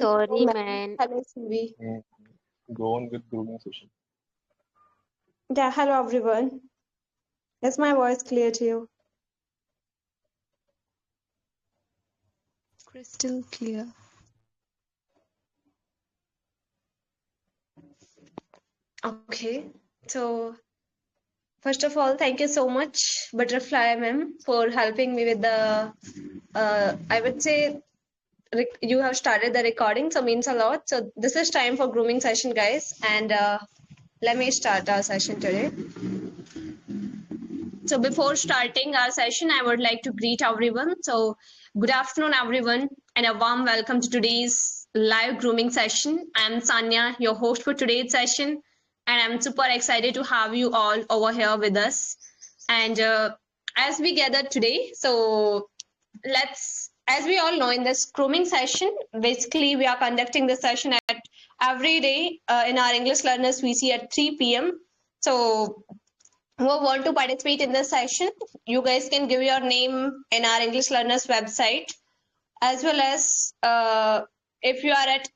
Sorry, ma'am. man. Hello, CV. Go on with grooming session. Yeah, hello everyone. Is my voice clear to you? Crystal clear. Okay. So, first of all, thank you so much, Butterfly ma'am, for helping me with the, I would say, you have started the recording, so means a lot. So, this is time for grooming session, guys. And let me start our session today. So before starting our session, I would like to greet everyone. So good afternoon, everyone, and a warm welcome to today's live grooming session. I'm Saniya, your host for today's session, and I'm super excited to have you all over here with us. And as we gather today, so as we all know, in this grooming session, basically we are conducting this session at every day in our English learners VC at 3 p.m. So who want to participate in this session, you guys can give your name in our English Learners website, as well as if you are at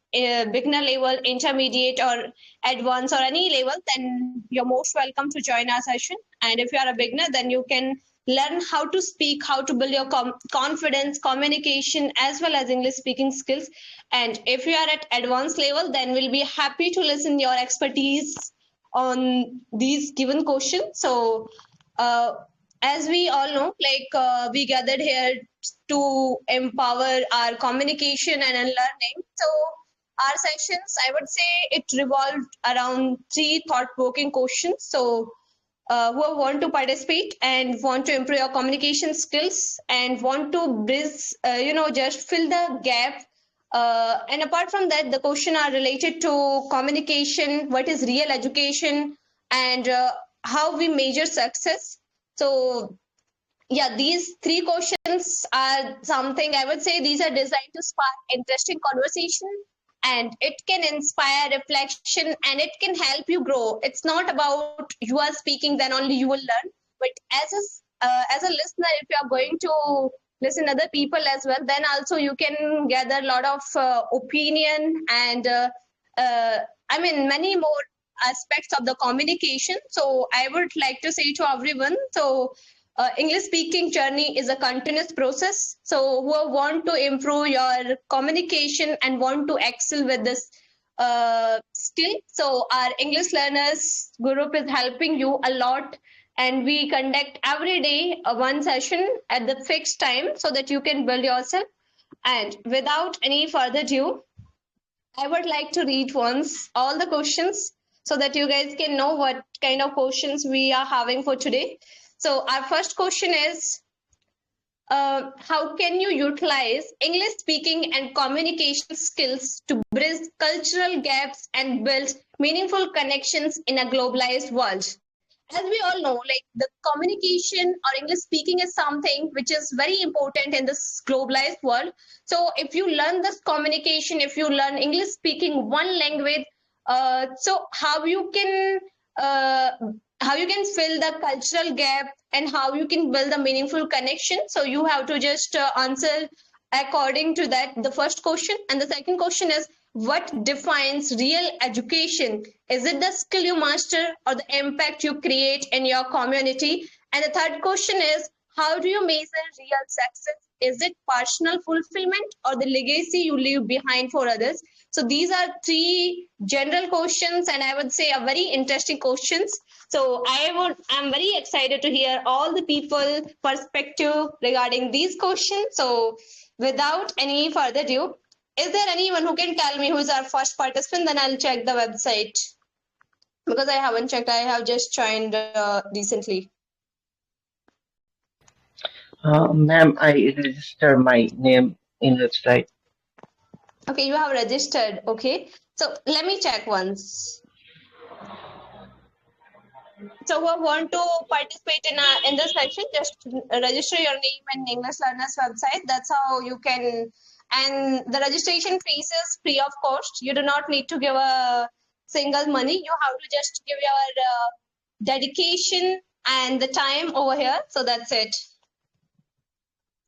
beginner level, intermediate, or advanced, or any level, then you're most welcome to join our session. And if you are a beginner, then you can learn how to speak, how to build your confidence, communication, as well as English speaking skills. And if you are at advanced level, then we'll be happy to listen your expertise on these given questions. So as we all know, we gathered here to empower our communication and learning. So our sessions, I would say, it revolved around 3 thought-provoking questions. So who want to participate and want to improve your communication skills and want to bridge, just fill the gap. And apart from that, the question are related to communication, what is real education, and how we measure success. So yeah, these 3 questions are something I would say these are designed to spark interesting conversation, and it can inspire reflection and it can help you grow. It's not about you are speaking, then only you will learn. But as a listener, if you are going to listen other people as well, then also you can gather a lot of opinion and I mean many more aspects of the communication. So I would like to say to everyone, so English speaking journey is a continuous process. So who want to improve your communication and want to excel with this skill, so our English learners group is helping you a lot, and we conduct every day one session at the fixed time so that you can build yourself. And without any further ado, I would like to read once all the questions so that you guys can know what kind of questions we are having for today. So our first question is, how can you utilize English speaking and communication skills to bridge cultural gaps and build meaningful connections in a globalized world? As we all know, like the communication or English speaking is something which is very important in this globalized world. So if you learn this communication, if you learn English speaking one language, so uh, how you can fill the cultural gap and how you can build a meaningful connection. So you have to just answer according to that, the first question. And the second question is, what defines real education? Is it the skill you master or the impact you create in your community? And the third question is, how do you measure real success? Is it personal fulfillment or the legacy you leave behind for others? So these are 3 general questions, and I would say are very interesting questions. So I'm very excited to hear all the people perspective regarding these questions. So without any further ado, is there anyone who can tell me who is our first participant? Then I'll check the website because I haven't checked. I have just joined recently. Ma'am, I register my name in website. Okay, you have registered. Okay, so let me check once. So who want to participate in this section, just register your name in English Learners website. That's how you can. And the registration fees is free of cost. You do not need to give a single money. You have to just give your dedication and the time over here. So that's it.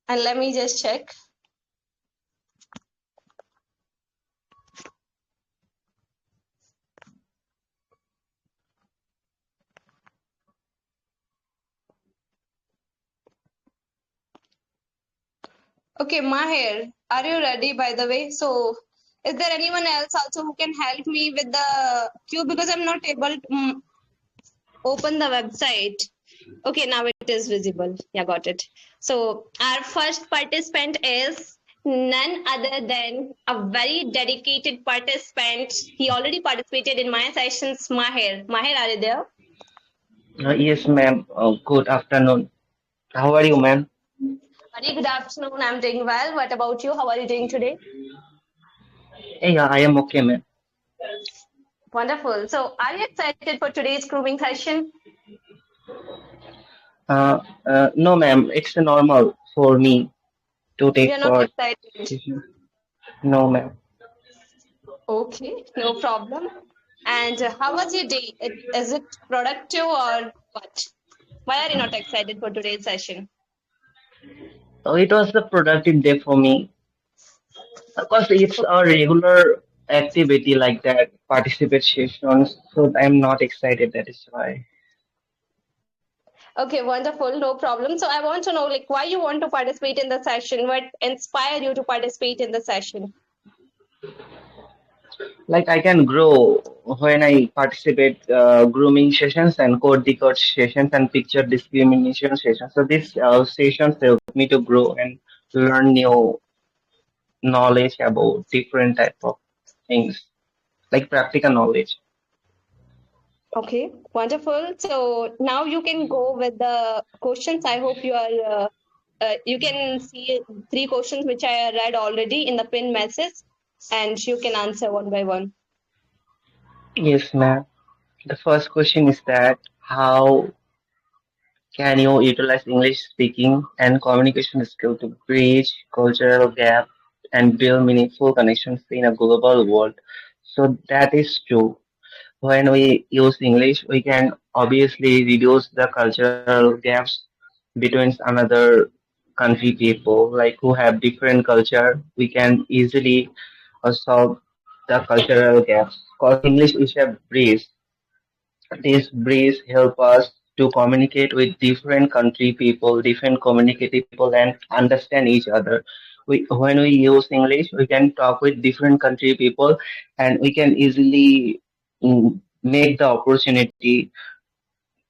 And let me just check. Okay, Maher, are you ready by the way? So, is there anyone else also who can help me with the queue because I'm not able to open the website? Okay, now it is visible. Yeah, got it. So, our first participant is none other than a very dedicated participant. He already participated in my sessions, Maher. Maher, are you there? Yes, ma'am. Good afternoon. How are you, ma'am? Very good afternoon. I'm doing well. What about you? How are you doing today? Yeah, I am okay, ma'am. Wonderful. So, are you excited for today's grooming session? No, ma'am. It's normal for me to You're take not part. excited. No, ma'am. Okay, no problem. And how was your day? Is it productive or what? Why are you not excited for today's session? It was a productive day for me because it's a regular activity like that, participate sessions. So I'm not excited. That is why. Okay, wonderful, no problem. So I want to know like why you want to participate in the session, what inspired you to participate in the session? Like I can grow when I participate grooming sessions and code decode sessions and picture discrimination sessions. So these sessions help me to grow and learn new knowledge about different type of things, like practical knowledge. Okay, wonderful. So now you can go with the questions. I hope you can see three questions which I read already in the pin message, and you can answer one by one. Yes, ma'am. The first question is that how can you utilize English speaking and communication skill to bridge cultural gap and build meaningful connections in a global world? So that is true. When we use English, we can obviously reduce the cultural gaps between another country people, like who have different culture. We can easily solve the cultural gaps. Because English is a bridge. This bridge help us to communicate with different country people, different community people, and understand each other. When we use English, we can talk with different country people, and we can easily make the opportunity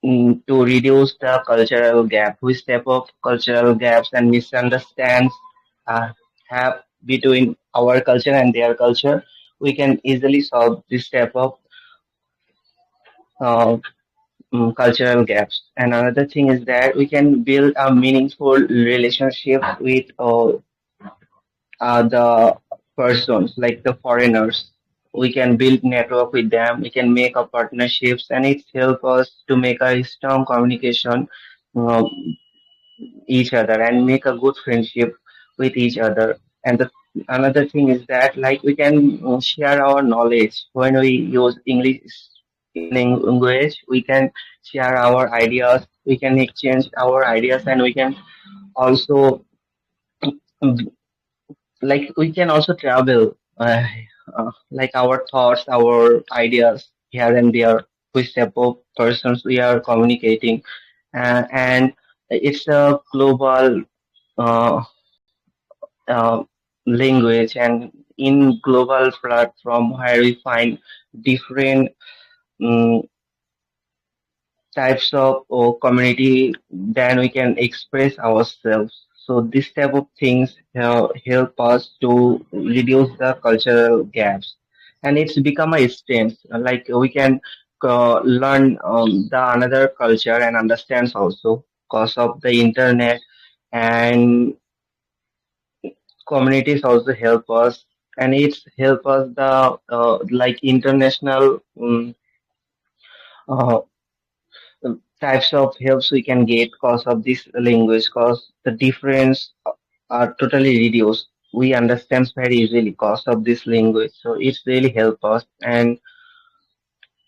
to reduce the cultural gap. We step up cultural gaps and misunderstands uh, have between our culture and their culture. We can easily solve this step of uh, cultural gaps. And another thing is that we can build a meaningful relationship with the persons, like the foreigners. We can build network with them. We can make a partnerships, and it helps us to make a strong communication uh, each other and make a good friendship with each other. And another thing is that like we can share our knowledge when we use English language. We can share our ideas. We can exchange our ideas, and we can also like we can also travel like our thoughts, our ideas here and there with step of persons we are communicating, and it's a global uh, uh, language, and in global platform where we find different um, types of community, then we can express ourselves. So this type of things help us to reduce the cultural gaps, and it's become a strength. Like we can learn the another culture and understands also because of the internet, and communities also help us, and it's help us the like international uh, types of helps we can get because of this language, because the difference are totally reduced. We understand very easily because of this language, so it's really help us. And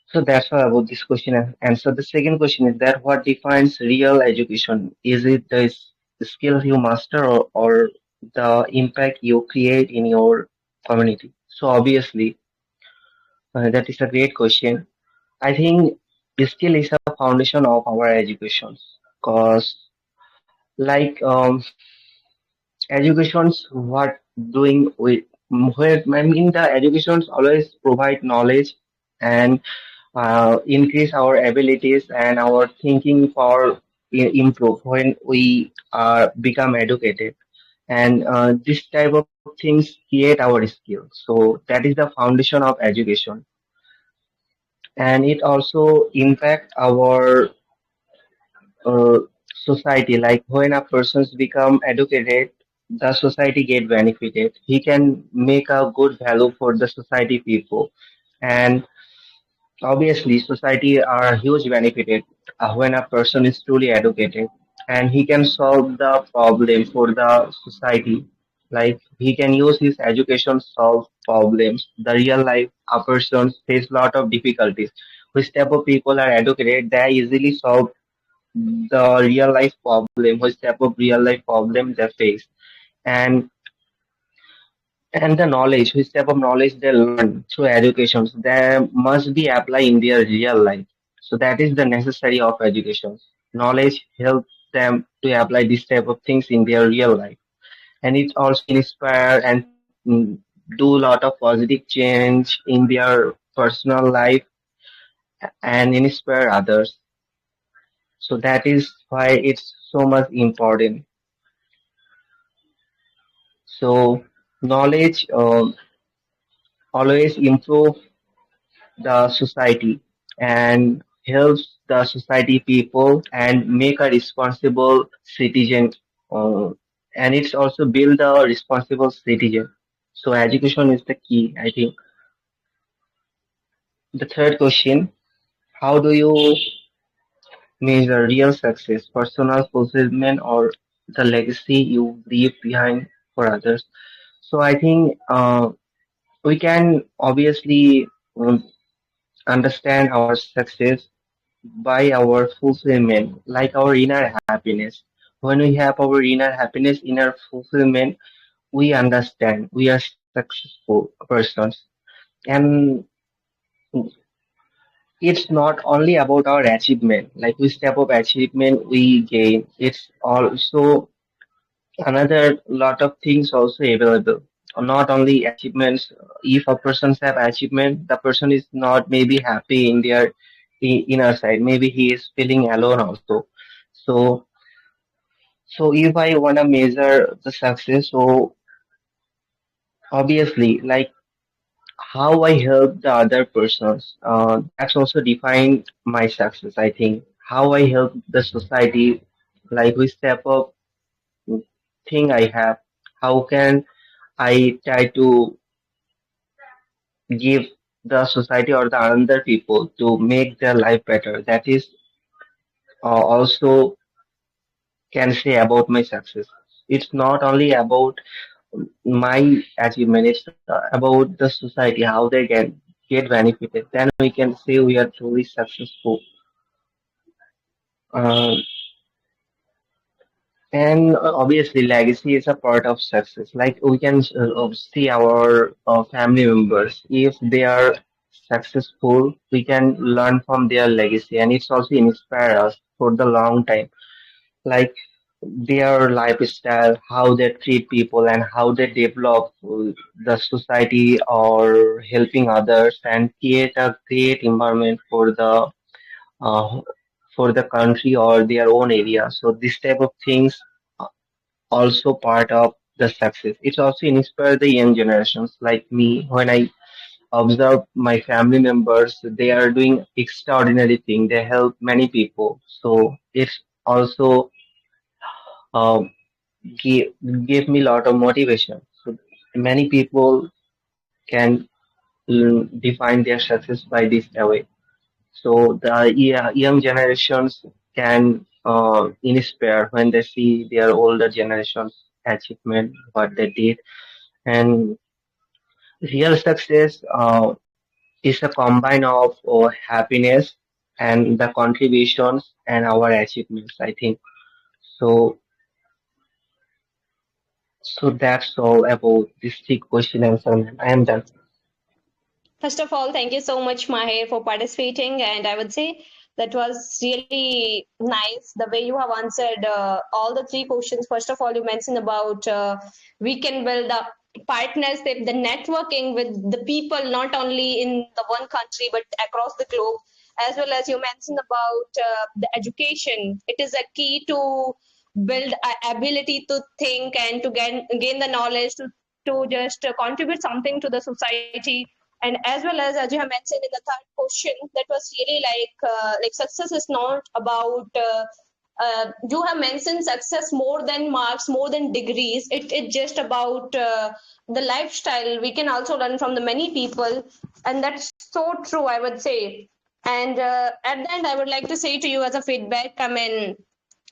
so that's all about this question. And so the second question is that what defines real education? Is it the skill you master, or the impact you create in your community? So obviously, that is a great question. I think skill is a foundation of our education, because like education's what doing with where I mean the educations always provide knowledge and increase our abilities and our thinking power improve when we become educated, and this type of things create our skills. So that is the foundation of education, and it also impact our uh, society. Like when a person's become educated, the society get benefited. He can make a good value for the society people, and obviously society are huge benefited when a person is truly educated, and he can solve the problem for the society. Like he can use his education solve problems. The real life a person face lot of difficulties. Which type of people are educated, they easily solve the real life problem, which type of real life problem they face, and the knowledge, which type of knowledge they learn through education, they must be applied in their real life. So that is the necessary of education. Knowledge helps them to apply this type of things in their real life, and it also inspire and do a lot of positive change in their personal life and inspire others. So that is why it's so much important. So knowledge always improve the society and helps the society people and make a responsible citizen, uh, and it's also build a responsible citizen. So education is the key, I think. The third question: how do you measure real success, personal fulfillment, or the legacy you leave behind for others? So I think we can obviously understand our success by our fulfillment, like our inner happiness. When we have our inner happiness, inner fulfillment, we understand we are successful persons. And it's not only about our achievement, like which type of achievement we gain. It's also another lot of things also available. Not only achievements. If a person have achievement, the person is not maybe happy in their inner side. Maybe he is feeling alone also. So, so if I wanna measure the success, so obviously, like how I help the other persons, that's also define my success. I think how I help the society, like which type of thing I have, how can I try to give the society or the other people to make their life better. That is also can say about my success. It's not only about my achievement, it's about the society, how they can get benefited. Then we can say we are truly successful. Uh, and obviously, legacy is a part of success. Like we can see our family members, if they are successful, we can learn from their legacy, and it's also inspire us for the long time. Like their lifestyle, how they treat people, and how they develop the society or helping others, and create a great environment uh, for the country or their own area. So this type of things also part of the success. It's also inspire the young generations like me. When I observe my family members, they are doing extraordinary thing. They help many people. So it's also um, give, give me a lot of motivation. So many people can define their success by this way. So the young generations can inspire when they see their older generations achievement, what they did, and real success is a combine of happiness and the contributions and our achievements, I think. So, so that's all about this three question answer, ma'am. I am done. First of all, thank you so much, Maher, for participating. And I would say That was really nice the way you have answered all the three questions. First of all, you mentioned about we can build a partnership, the networking with the people, not only in the one country but across the globe. As well as you mentioned about the education, it is a key to build a ability to think and to gain the knowledge to just contribute something to the society. And as well as you have mentioned in the third question, that was really like success is not about you have mentioned success more than marks, more than degrees. It's just about the lifestyle we can also learn from the many people, and that's so true, I would say. And at the end, I would like to say to you as a feedback, I mean,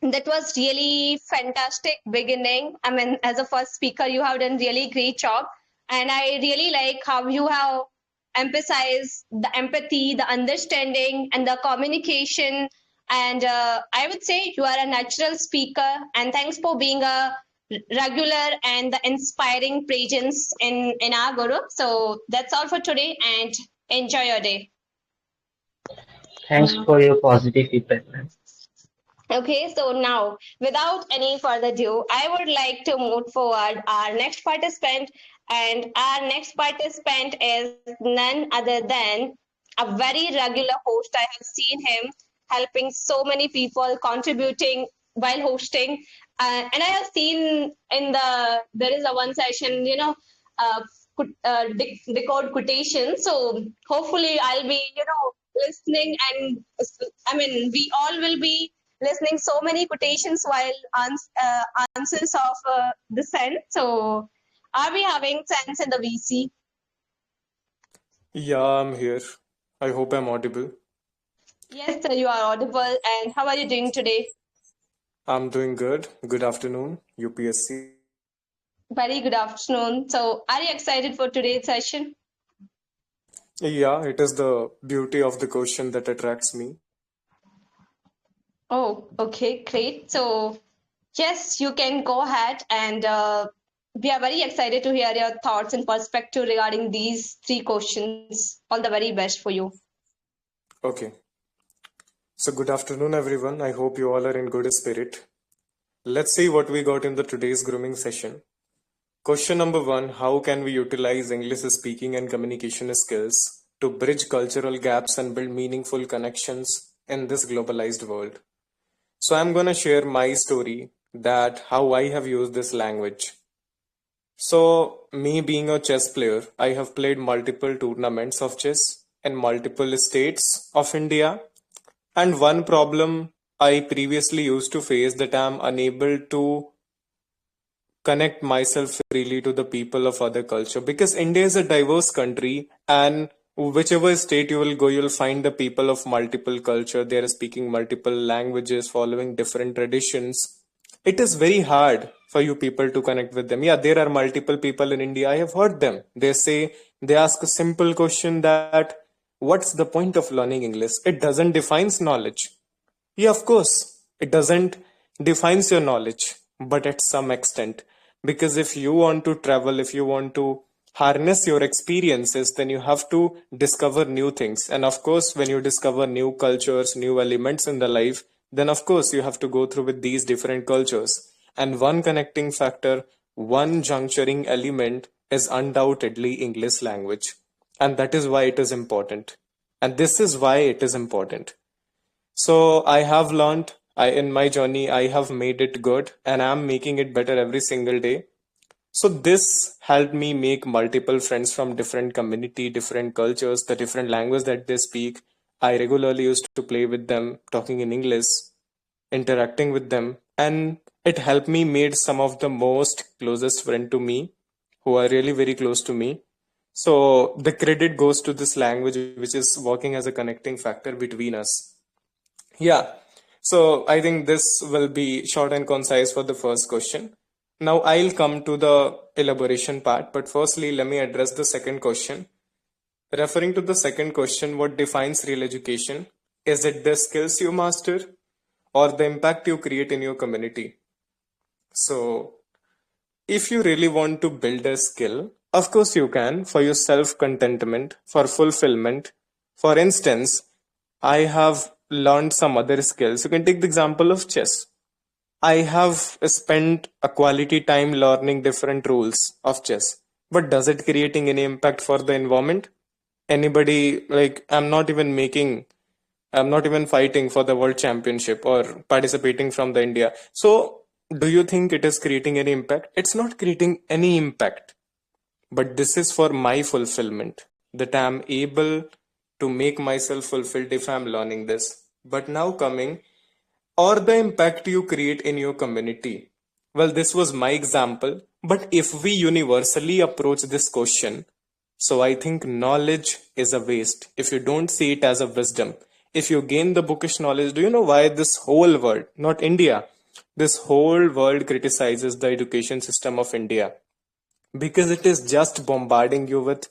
that was really fantastic beginning. I mean, as a first speaker, you have done really great job, and I really like how you have emphasized the empathy, the understanding, and the communication. And I would say you are a natural speaker, and thanks for being a regular and the inspiring presence in our group. So that's all for today, and enjoy your day. Thanks for your positive feedback, ma'am. Okay, so now, without any further ado, I would like to move forward our next participant, and our next participant is none other than a very regular host. I have seen him helping so many people, contributing while hosting, and I have seen in there is a one session, uh, decode quotation. So hopefully, I'll be listening, and I mean, we all will be listening so many quotations while answers of the sense. So, are we having sense in the VC? Yeah, I'm here. I hope I'm audible. Yes, sir, you are audible. And how are you doing today? I'm doing good. Good afternoon, UPSC. Very good afternoon. So, are you excited for today's session? Yeah, it is the beauty of the question that attracts me. Oh, okay, great. So, yes, you can go ahead, and we are very excited to hear your thoughts and perspective regarding these three questions. All the very best for you. Okay. So, good afternoon, everyone. I hope you all are in good spirit. Let's see what we got in the today's grooming session. Question number one: how can we utilize English speaking and communication skills to bridge cultural gaps and build meaningful connections in this globalized world? So, I'm gonna share my story that how I have used this language. So, me being a chess player, I have played multiple tournaments of chess in multiple states of India. And one problem I previously used to face that I'm unable to connect myself freely to the people of other culture because India is a diverse country, and whichever state you will go, you'll find the people of multiple culture. They are speaking multiple languages, following different traditions. It is very hard for you people to connect with them. Yeah, there are multiple people in India. I have heard them. They ask a simple question that what's the point of learning English? It doesn't defines knowledge. Yeah, of course, it doesn't defines your knowledge, but at some extent. Because if you want to travel, if you want to harness your experiences, then you have to discover new things. And of course, when you discover new cultures, new elements in the life, then of course you have to go through with these different cultures. And one connecting factor, one juncturing element is undoubtedly English language. And that is why it is important. And this is why it is important. So I have learned in my journey, I have made it good and I'm making it better every single day. So this helped me make multiple friends from different community, different cultures, the different language that they speak. I regularly used to play with them, talking in English, interacting with them, and it helped me made some of the most closest friend to me who are really very close to me. So the credit goes to this language, which is working as a connecting factor between us. Yeah. So I think this will be short and concise for the first question. Now I'll come to the elaboration part, but firstly, let me address the second question. Referring to the second question, what defines real education? Is it the skills you master or the impact you create in your community? So if you really want to build a skill, of course you can for your self contentment, for fulfillment. For instance, I have learned some other skills. You can take the example of chess. I have spent a quality time learning different rules of chess, but does it creating any impact for the environment? Anybody, like, I'm not even fighting for the world championship or participating from the India. So do you think it is creating any impact? It's not creating any impact, but this is for my fulfillment, that I'm able to make myself fulfilled if I'm learning this. But now coming, or the impact you create in your community. Well, this was my example, but if we universally approach this question, so I think knowledge is a waste if you don't see it as a wisdom. If you gain the bookish knowledge, do you know why this whole world, not India, this whole world criticizes the education system of India? Because it is just bombarding you with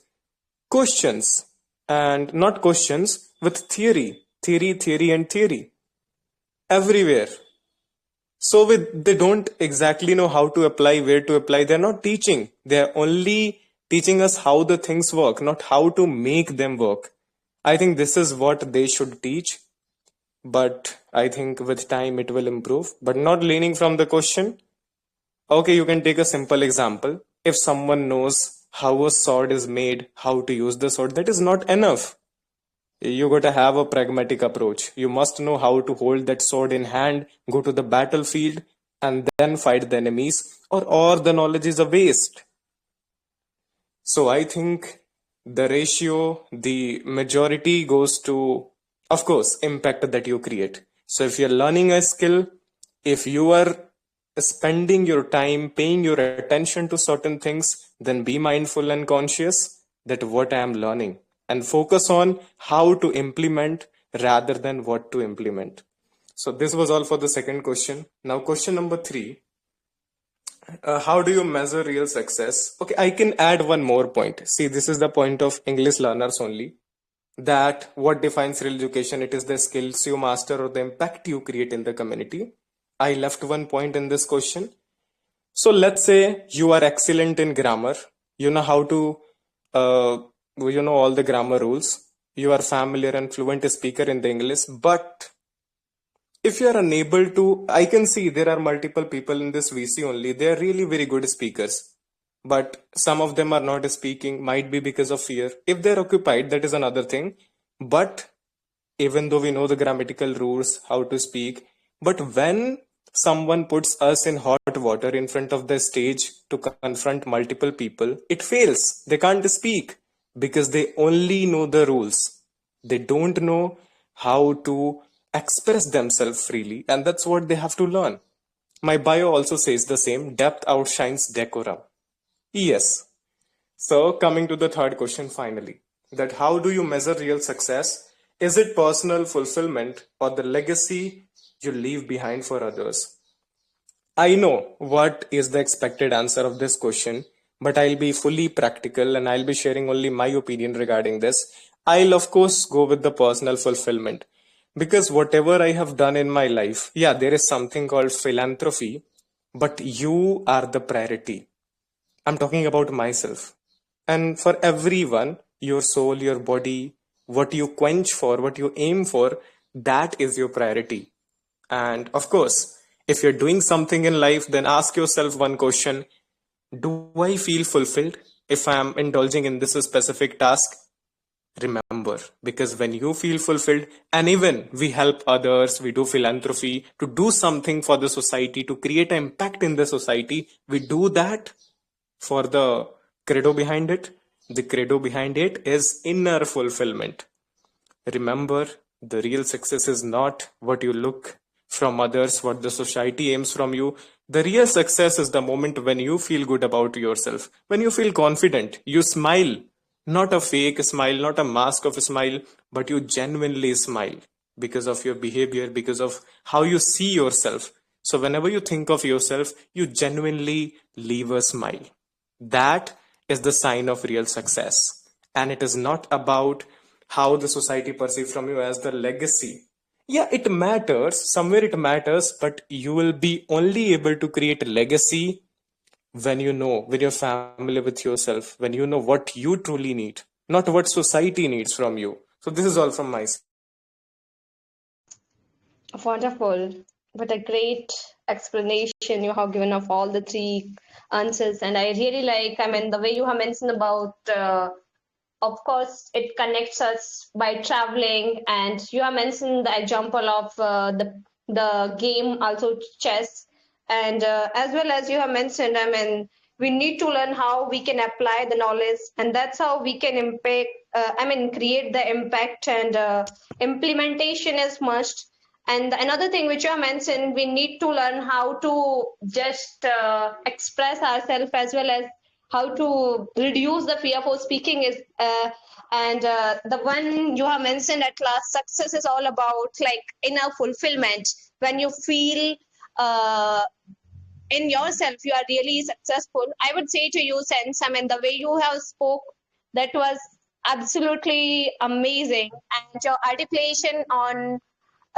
questions, and not questions, with theory, and theory everywhere. So they don't exactly know how to apply, where to apply. They're not teaching. They're only teaching us how the things work, not how to make them work. I think this is what they should teach. But I think with time it will improve. But not leaning from the question. Okay, you can take a simple example. If someone knows how a sword is made, how to use the sword, that is not enough. You got to have a pragmatic approach. You must know how to hold that sword in hand, go to the battlefield, and then fight the enemies, or the knowledge is a waste. So I think the ratio, the majority goes to, of course, impact that you create. So if you're learning a skill, if you are spending your time, paying your attention to certain things, then be mindful and conscious that what I am learning, and focus on how to implement rather than what to implement. So this was all for the second question. Now question number 3. How do you measure real success? Okay, I can add one more point. See, this is the point of English learners only. That what defines real education? It is the skills you master or the impact you create in the community. I left one point in this question. So let's say you are excellent in grammar. You know how to, you know all the grammar rules. You are familiar and fluent speaker in the English. But if you are unable to, I can see there are multiple people in this VC only. They are really very good speakers. But some of them are not speaking, might be because of fear. If they're occupied, that is another thing. But even though we know the grammatical rules, how to speak, but when someone puts us in hot water in front of the stage to confront multiple people, it fails. They can't speak because they only know the rules. They don't know how to express themselves freely, and that's what they have to learn. My bio also says the same: depth outshines decorum. Yes. So coming to the third question finally, that how do you measure real success? Is it personal fulfillment or the legacy you leave behind for others? I know what is the expected answer of this question, but I'll be fully practical and I'll be sharing only my opinion regarding this. I'll of course go with the personal fulfillment, because whatever I have done in my life, yeah, there is something called philanthropy, but you are the priority. I'm talking about myself. And for everyone, your soul, your body, what you quench for, what you aim for, that is your priority. And of course, if you're doing something in life, then ask yourself one question: do I feel fulfilled if I'm indulging in this specific task? Remember, because when you feel fulfilled, and even we help others, we do philanthropy to do something for the society, to create an impact in the society, we do that for the credo behind it. The credo behind it is inner fulfillment. Remember, the real success is not what you look from others, what the society aims from you. The real success is the moment when you feel good about yourself, when you feel confident, you smile, not a fake smile, not a mask of a smile, but you genuinely smile because of your behavior, because of how you see yourself. So whenever you think of yourself, you genuinely leave a smile. That is the sign of real success. And it is not about how the society perceives from you as the legacy. Yeah, it matters. Somewhere it matters, but you will be only able to create a legacy when you know, when you're familiar with yourself, when you know what you truly need, not what society needs from you. So this is all from my side. Wonderful. What a great explanation you have given of all the three answers. And I really like, I mean, the way you have mentioned about, of course, it connects us by traveling. And you have mentioned the example of the game, also chess. And as well as you have mentioned, I mean, we need to learn how we can apply the knowledge. And that's how we can impact, create the impact and implementation is must. And another thing which you mentioned, we need to learn how to just express ourselves as well as how to reduce the fear for speaking is and the one you have mentioned at last, success is all about like inner fulfillment. When you feel uh, in yourself you are really successful, I would say to you, sense, I mean, the way you have spoke, that was absolutely amazing. And your articulation on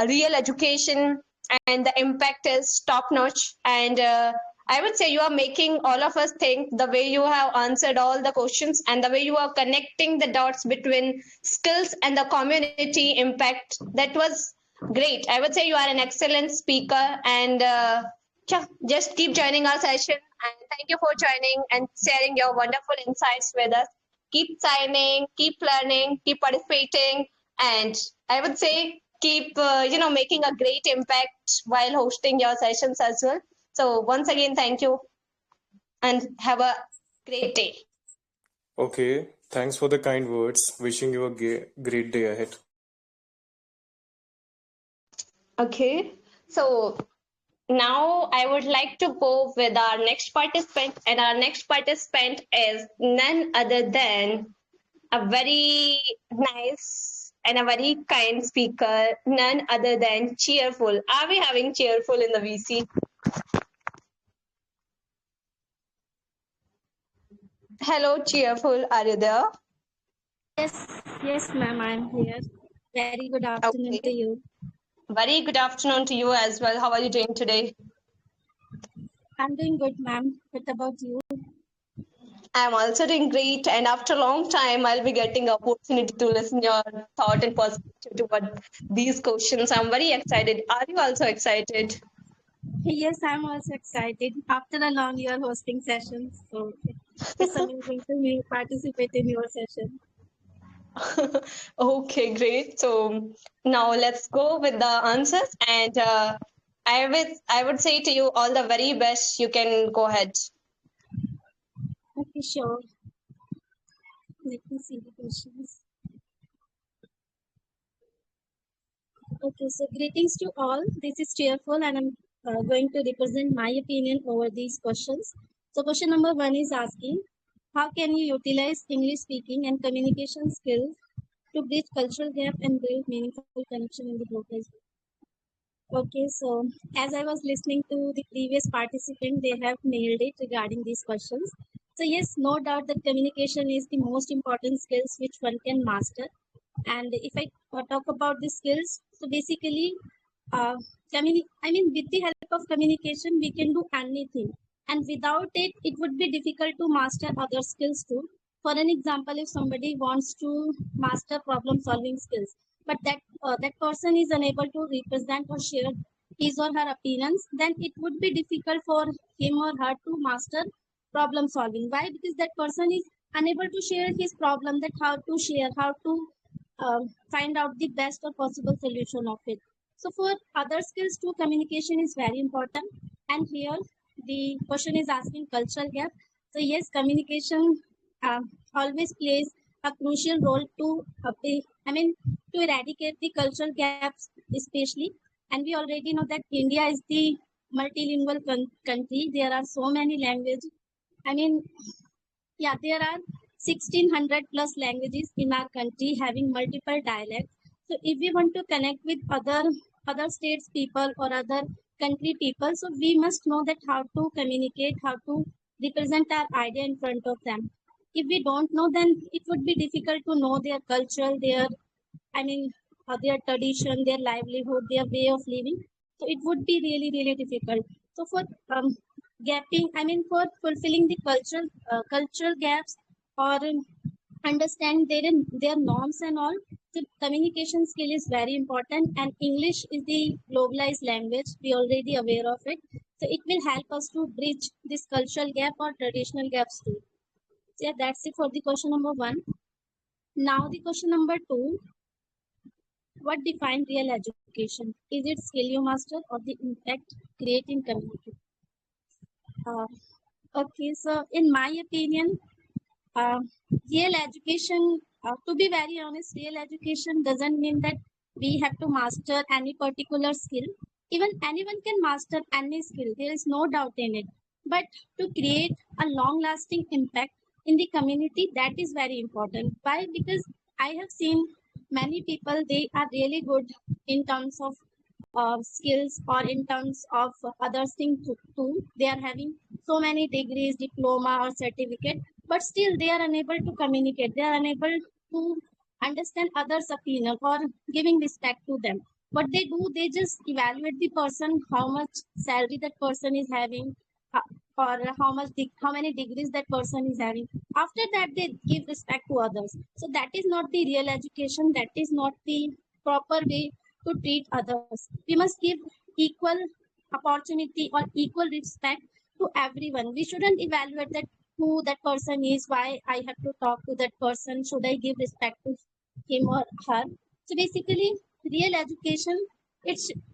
real education and the impact is top notch. And I would say you are making all of us think, the way you have answered all the questions and the way you are connecting the dots between skills and the community impact, that was great. I would say you are an excellent speaker. And yeah, just keep joining our session, and thank you for joining and sharing your wonderful insights with us. Keep signing, keep learning, keep participating, and I would say keep making a great impact while hosting your sessions as well. So once again, thank you and have a great day. Okay, thanks for the kind words. Wishing you a great day ahead. Okay, so now I would like to go with our next participant, and our next participant is none other than a very nice and a very kind speaker, none other than Cheerful. Are we having Cheerful in the VC? Hello, Cheerful. Are you there? Yes, ma'am, I'm here. Very good afternoon to Okay. you. Very good afternoon to you as well. How are you doing today? I'm doing good, ma'am. What about you? I'm also doing great, and after a long time, I'll be getting opportunity to listen your thought and perspective to what these questions. I'm very excited. Are you also excited? Yes, I'm also excited. After a long year hosting sessions, so it's amazing to me participate in your session. Okay, great. So now let's go with the answers, and I would say to you all the very best. You can go ahead. Okay, sure. Let me see the questions. Okay, so greetings to all. This is Cheerful, and I'm going to represent my opinion over these questions. So, question number one is asking, how can you utilize English speaking and communication skills to bridge cultural gap and build meaningful connection in the globalized world? Okay, so as I was listening to the previous participant, they have nailed it regarding these questions. So yes, no doubt that communication is the most important skills which one can master. And if I talk about the skills, so basically, with the help of communication, we can do anything. And without it, it would be difficult to master other skills too. For an example, if somebody wants to master problem solving skills, but that person is unable to represent or share his or her opinions, then it would be difficult for him or her to master problem solving. Why? Because that person is unable to share his problem, that how to share, how to find out the best or possible solution of it. So for other skills too, communication is very important. And here the question is asking cultural gap. So yes, communication uh, always plays a crucial role to to eradicate the cultural gaps, especially. And we already know that India is the multilingual country. There are so many languages. I mean, yeah, there are 1600 plus languages in our country having multiple dialects. So if we want to connect with other states people or other country people, so we must know that how to communicate, how to represent our idea in front of them. If we don't know, then it would be difficult to know their culture, I mean, their tradition, their livelihood, their way of living. So it would be really, really difficult. So for for fulfilling the cultural gaps or understand their norms and all. So communication skill is very important, and English is the globalized language. We already aware of it. So it will help us to bridge this cultural gap or traditional gaps too. So yeah, that's it for the question number 1. Now the question number 2. What defines real education? Is it skill you master or the impact create in community? Okay, so in my opinion, uh, real education, to be very honest, real education doesn't mean that we have to master any particular skill. Even anyone can master any skill, there is no doubt in it. But to create a long lasting impact in the community, that is very important. Why? Because I have seen many people, they are really good in terms of skills or in terms of other things too. They are having so many degrees, diploma or certificate, but still they are unable to communicate. They are unable to understand others' opinion or giving respect to them. What they do, they just evaluate the person, how much salary that person is having, uh, or how many degrees that person is having. After that, they give respect to others. So that is not the real education. That is not the proper way to treat others. We must give equal opportunity or equal respect to everyone. We shouldn't evaluate that who that person is, why I have to talk to that person, should I give respect to him or her. So basically, real education,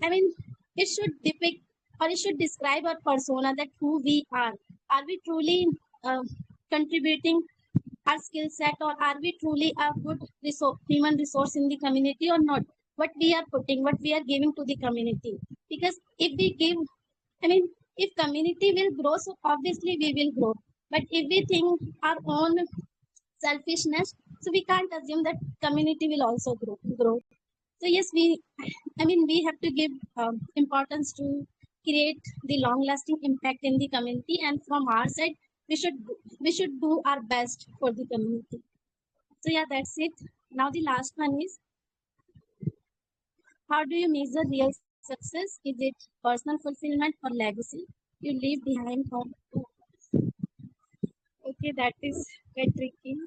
I mean, it should depict or it should describe our persona, that who we are. Are we truly contributing our skill set, or are we truly a good human resource in the community or not? What we are putting, what we are giving to the community. Because if we give, I mean, if community will grow, so obviously we will grow. But if we think our own selfishness, so we can't assume that community will also grow. So yes, we have to give importance to create the long lasting impact in the community, and from our side, we should do our best for the community. So yeah, that's it. Now the last one is, how do you measure real success? Is it personal fulfillment or legacy you leave behind? Or okay, that is quite tricky.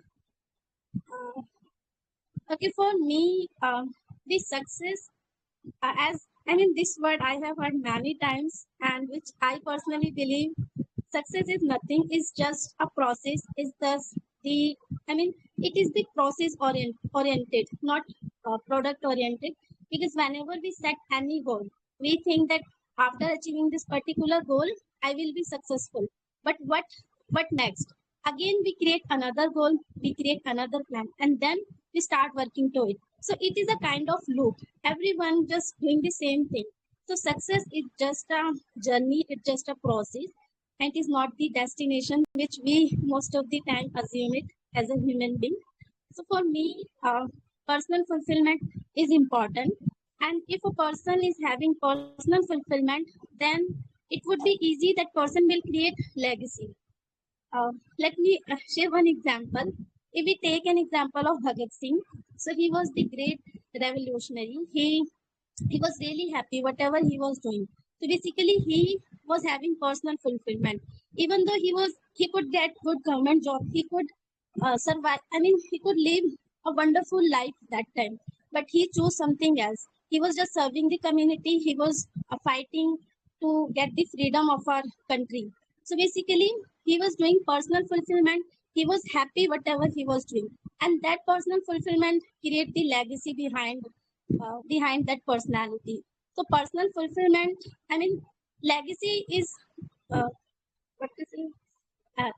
Okay, for me, the success, as I mean, this word I have heard many times, and which I personally believe, success is nothing. Is just a process. Is the I mean, it is the process oriented, not product oriented. Because whenever we set any goal, we think that after achieving this particular goal, I will be successful. But what next? Again, we create another goal, we create another plan, and then we start working to it. So it is a kind of loop. Everyone just doing the same thing. So success is just a journey, it's just a process, and it is not the destination, which we most of the time assume it as a human being. So for me, personal fulfillment is important. And if a person is having personal fulfillment, then it would be easy that person will create legacy. Let me share one example. If we take an example of Bhagat Singh, so he was the great revolutionary. He was really happy whatever he was doing. So basically, he was having personal fulfillment. Even though he could get good government job, he could survive. I mean, he could live a wonderful life that time. But he chose something else. He was just serving the community. He was fighting to get the freedom of our country. So basically, he was doing personal fulfillment. He was happy whatever he was doing, and that personal fulfillment create the legacy behind that personality. So personal fulfillment, I mean, legacy is what to say.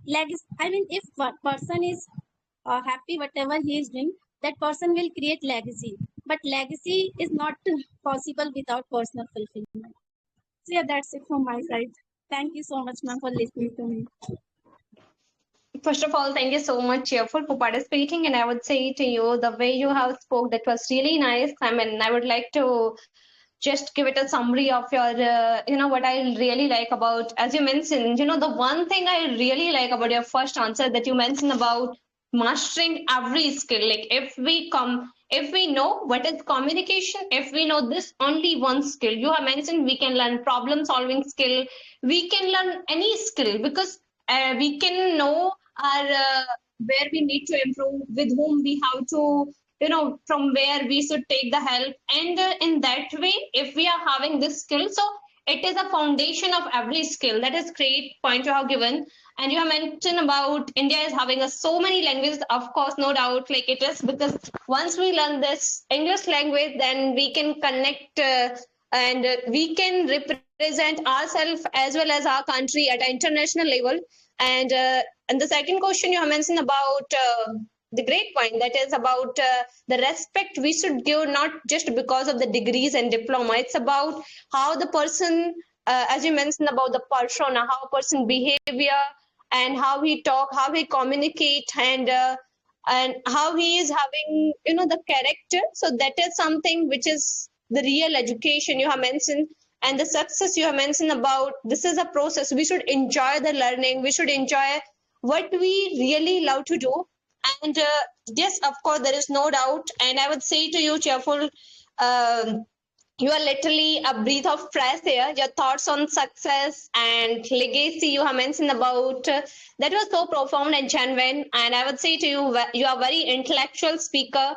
Legacy. I mean, if a person is happy whatever he is doing, that person will create legacy. But legacy is not possible without personal fulfillment. So yeah, that's it from my side. Thank you so much, ma'am, for listening to me. First of all, thank you so much, Cheerful, for participating. And I would say to you, the way you have spoke, that was really nice. I mean, I would like to just give it a summary of your, what I really like about, as you mentioned, the one thing I really like about your first answer, that you mentioned about mastering every skill. Like if we know what is communication, if we know this only one skill, you have mentioned we can learn problem solving skill, we can learn any skill, because we can know our where we need to improve, with whom we have to, from where we should take the help. And in that way, if we are having this skill, so it is a foundation of every skill. That is great point you have given. And you have mentioned about India is having so many languages. Of course, no doubt, like it is, because once we learn this English language, then we can connect and we can represent ourselves as well as our country at an international level. And the second question you have mentioned about the great point, that is about the respect we should give, not just because of the degrees and diploma. It's about how the person, as you mentioned about the persona, how a person behavior, and how he talk, how he communicate, and how he is having, the character. So that is something which is the real education you have mentioned. And the success you have mentioned about, this is a process. We should enjoy the learning, we should enjoy what we really love to do. And yes, of course, there is no doubt. And I would say to you, cheerful, you are literally a breath of fresh air. Your thoughts on success and legacy you have mentioned about, that was so profound and genuine. And I would say to you, you are very intellectual speaker.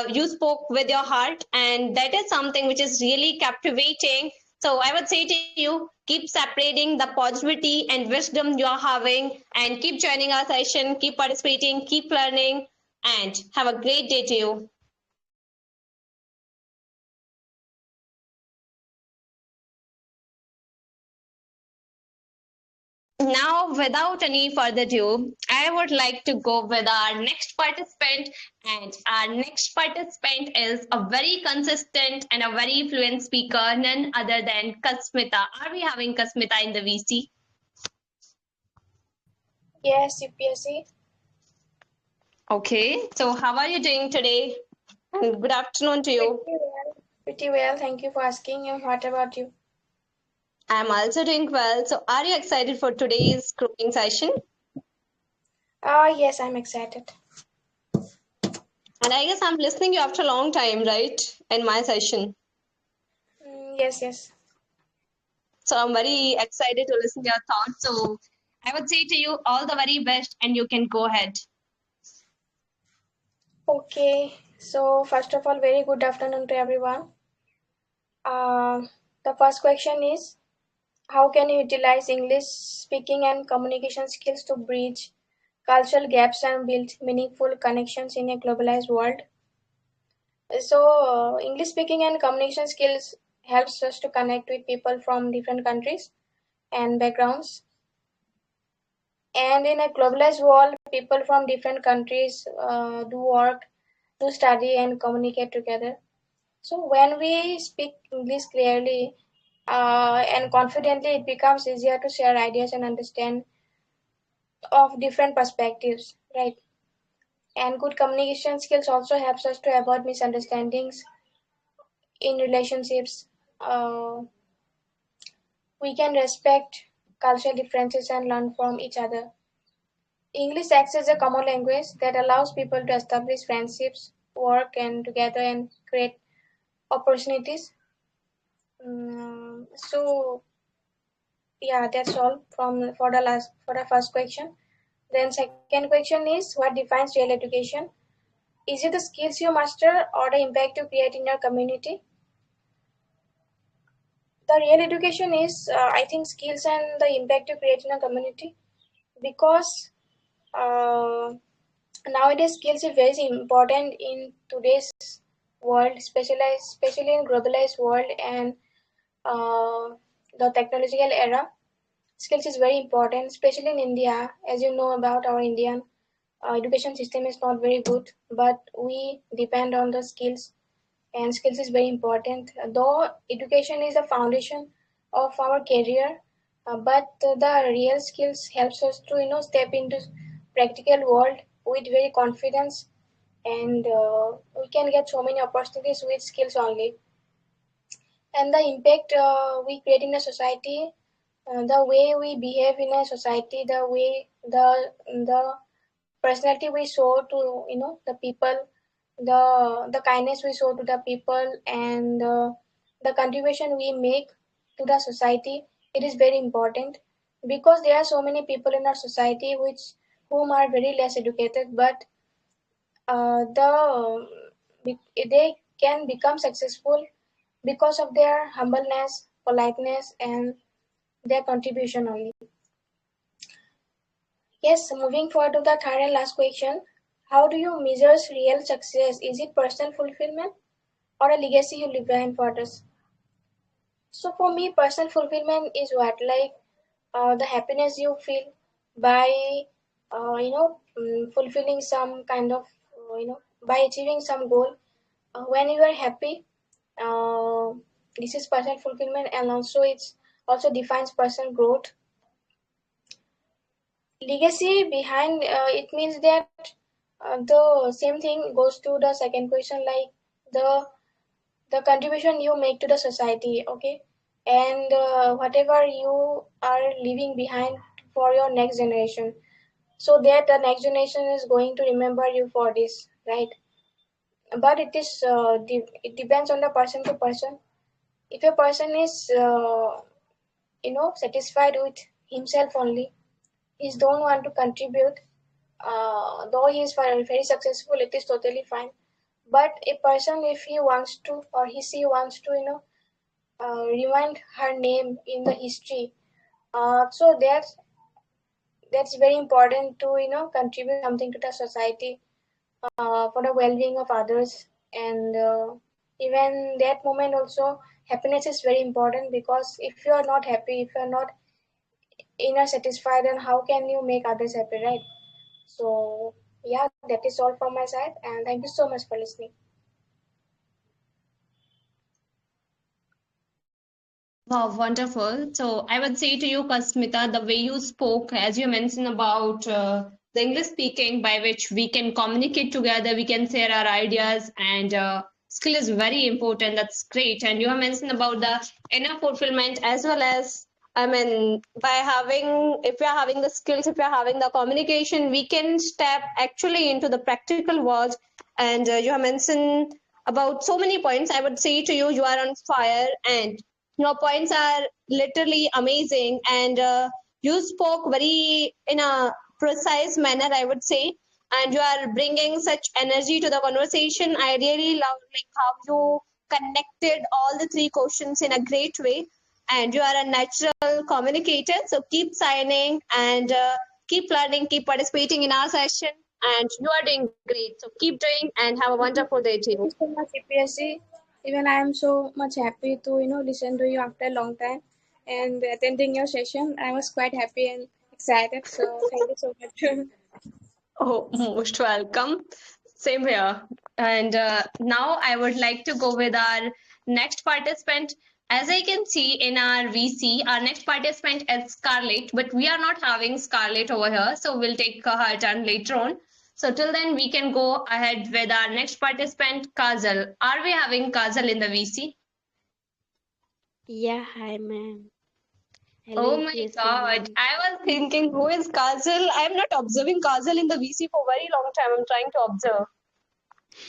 You spoke with your heart, and that is something which is really captivating. So I would say to you, keep separating the positivity and wisdom you are having, and keep joining our session, keep participating, keep learning, and have a great day to you. Now, without any further ado, I would like to go with our next participant. And our next participant is a very consistent and a very fluent speaker, none other than Kasmita. Are we having Kasmita in the VC? Yes, UPSC. Okay, so how are you doing today? And good afternoon to you. Pretty well. Thank you for asking. And what about you? I'm also doing well. So, are you excited for today's grooming session? Yes, I'm excited. And I guess I'm listening you after a long time, right? In my session. Yes. So I'm very excited to listen to your thoughts. So I would say to you, all the very best, and you can go ahead. Okay. So first of all, very good afternoon to everyone. The first question is, how can you utilize English speaking and communication skills to bridge cultural gaps and build meaningful connections in a globalized world? So English speaking and communication skills helps us to connect with people from different countries and backgrounds. And in a globalized world, people from different countries do work, do study, and communicate together. So when we speak English clearly and confidently, it becomes easier to share ideas and understand of different perspectives, right? And good communication skills also helps us to avoid misunderstandings in relationships. We can respect cultural differences and learn from each other. English acts as a common language that allows people to establish friendships, work and together and create opportunities. So yeah, that's all from for the first question. Then second question is, what defines real education? Is it the skills you master or the impact you create in your community? The real education is, I think, skills and the impact you create in a community, because uh, nowadays skills is very important in today's world, especially in globalized world and uh, the technological era. Skills is very important, especially in India. As you know about our Indian education system is not very good, but we depend on the skills, and skills is very important. Though education is the foundation of our career, but the real skills helps us to step into practical world with very confidence, and we can get so many opportunities with skills only. And the impact we create in a society, the way we behave in a society, the way the personality we show to the people, the kindness we show to the people, and the contribution we make to the society, it is very important, because there are so many people in our society whom are very less educated, but they can become successful because of their humbleness, politeness, and their contribution only. Yes, moving forward to the third and last question. How do you measure real success? Is it personal fulfillment or a legacy you leave behind for others? So for me, personal fulfillment is what, like the happiness you feel by fulfilling some kind of by achieving some goal. When you are happy, uh, this is personal fulfillment, and also it's also defines personal growth. Legacy behind it means that the same thing goes to the second question, like the contribution you make to the society, okay, and whatever you are leaving behind for your next generation, so that the next generation is going to remember you for this, right? But it is it depends on the person to person. If a person is satisfied with himself only, he don't want to contribute, though he is very successful, it is totally fine. But a person, if he wants to, or she wants to remind her name in the history, so that's very important to contribute something to the society, for the well-being of others. And even that moment also, happiness is very important, because if you are not happy, if you are not inner satisfied, then how can you make others happy, right? So yeah, that is all from my side, and thank you so much for listening. Wow, wonderful. So I would say to you, Kasmita, the way you spoke, as you mentioned about the English speaking by which we can communicate together, we can share our ideas, and skill is very important. That's great. And you have mentioned about the inner fulfillment as well as, I mean, by having, if we are having the skills, if we are having the communication, we can step actually into the practical world. And you have mentioned about so many points. I would say to you, you are on fire, and your points are literally amazing, and you spoke very in a precise manner, I would say, and you are bringing such energy to the conversation. I really love like how you connected all the three questions in a great way, and you are a natural communicator. So keep signing, and keep learning, keep participating in our session, and you are doing great. So keep doing, and have a wonderful day to you. Thank you so much, UPSC. Even I am so much happy to listen to you after a long time and attending your session. I was quite happy and excited. So thank you so much. Oh, most welcome. Same here. And now I would like to go with our next participant. As I can see in our VC, our next participant is Scarlett, but we are not having Scarlett over here, so we'll take her turn later on. So till then, we can go ahead with our next participant, Kajal. Are we having Kajal in the VC? Yeah, hi ma'am. Hello, Oh my UPSC God. ma'am. I was thinking, who is Kajal? I'm not observing Kajal in the VC for a very long time. I'm trying to observe.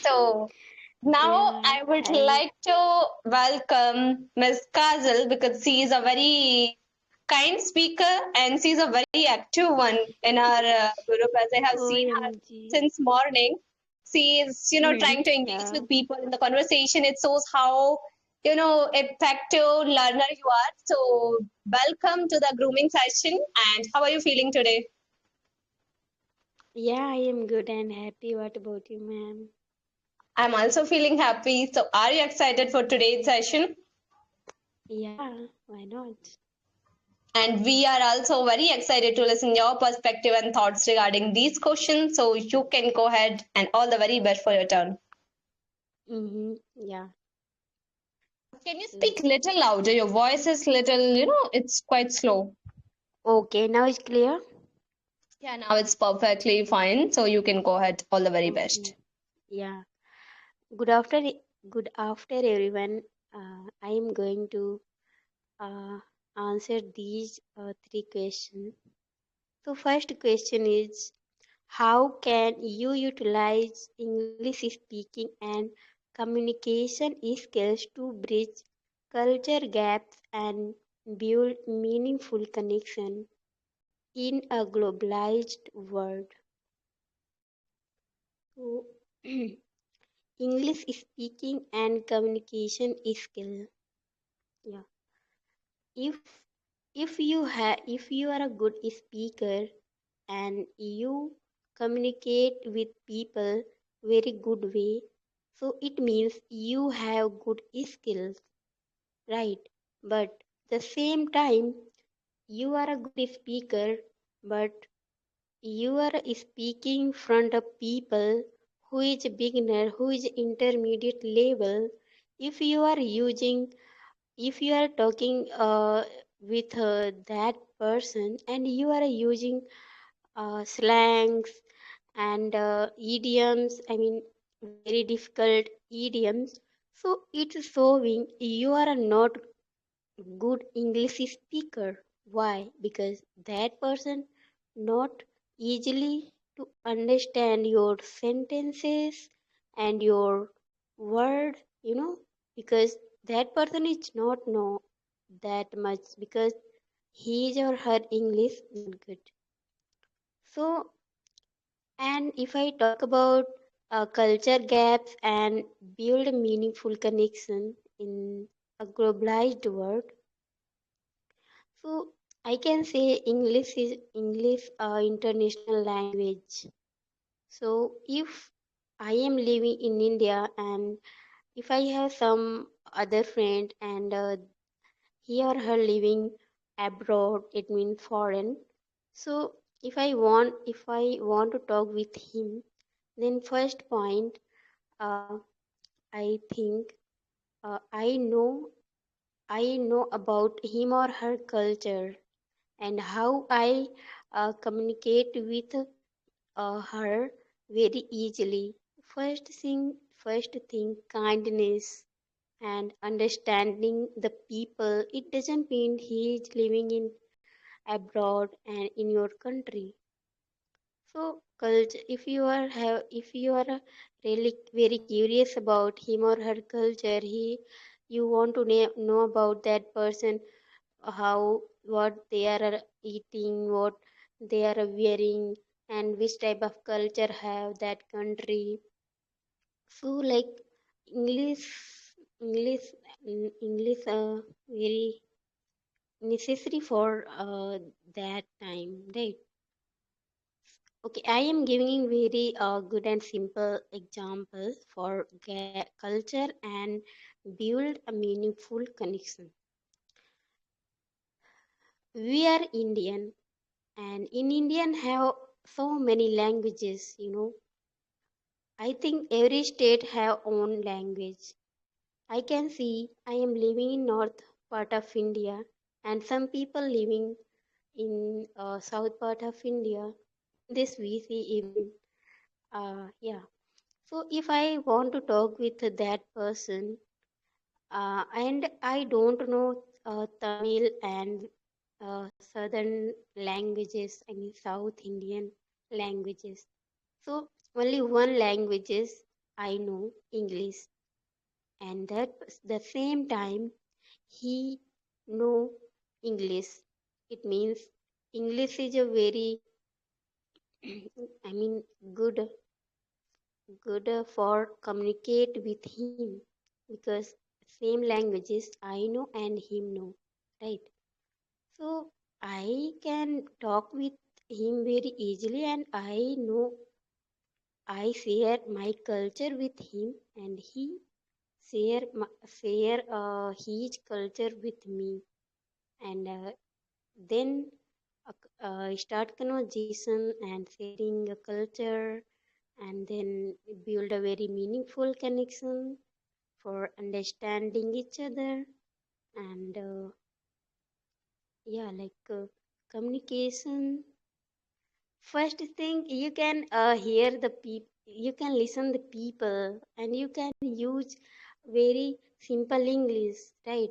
So now Yeah, I would I like to welcome Ms. Kajal, because she is a very kind speaker and she's a very active one in our group, as I have seen her OMG. since morning. She is, trying to engage Yeah. with people in the conversation. It shows how, effective learner you are. So welcome to the grooming session. And how are you feeling today? Yeah, I am good and happy. What about you, ma'am? I'm also feeling happy. So are you excited for today's session? Yeah, why not? And we are also very excited to listen your perspective and thoughts regarding these questions. So you can go ahead, and all the very best for your turn. Yeah, Can you speak let's. little louder? Your voice is little, it's quite slow. Okay, now it's clear? Yeah, now it's perfectly fine. So you can go ahead. All the very best. Okay. Yeah. Good after good after everyone. I am going to uh, answer these three questions. So first question is, how can you utilize English speaking and communication skills to bridge culture gaps and build meaningful connection? in a globalized world. So, English speaking and communication skill. Yeah. If if you are a good speaker and you communicate with people very good way, so it means you have good skills, right? But the same time you are a good speaker, but you are speaking in front of people who is a beginner, who is intermediate level. If you are using, if you are talking with that person and you are using slangs and idioms, I mean very difficult idioms, so it's showing you are not good English speaker. Why? Because that person not easily to understand your sentences and your word, because that person is not know that much because his or her English not good. So, and if I talk about culture gaps and build meaningful connection in a globalized world, so I can say English is English international language. So if I am living in India and if I have some other friend and he or her living abroad, it means foreign. So if I want to talk with him, then first point, I think I know about him or her culture and how I communicate with her very easily. First thing, kindness and understanding the people. It doesn't mean he is living in abroad and in your country. So culture, if you are really very curious about him or her culture, you want to know about that person, how what they are eating, what they are wearing, and which type of culture have that country. So like English, English, English, very necessary for that time, right? Okay, I am giving very good and simple example for culture and build a meaningful connection. We are Indian, and in Indian have so many languages. I think every state have own language. I can see I am living in north part of India and some people living in south part of India. This we see even yeah. So if I want to talk with that person and I don't know Tamil and southern languages, I mean South Indian languages. So only one languages I know English, and that the same time he know English. It means English is a very I mean good for communicate with him because same languages I know and him know, right? So I can talk with him very easily and I know I share my culture with him and he share his culture with me, and then start conversation and sharing a culture, and then build a very meaningful connection for understanding each other, and yeah, like communication. First thing, you can hear the people, you can listen the people, and you can use very simple English, right?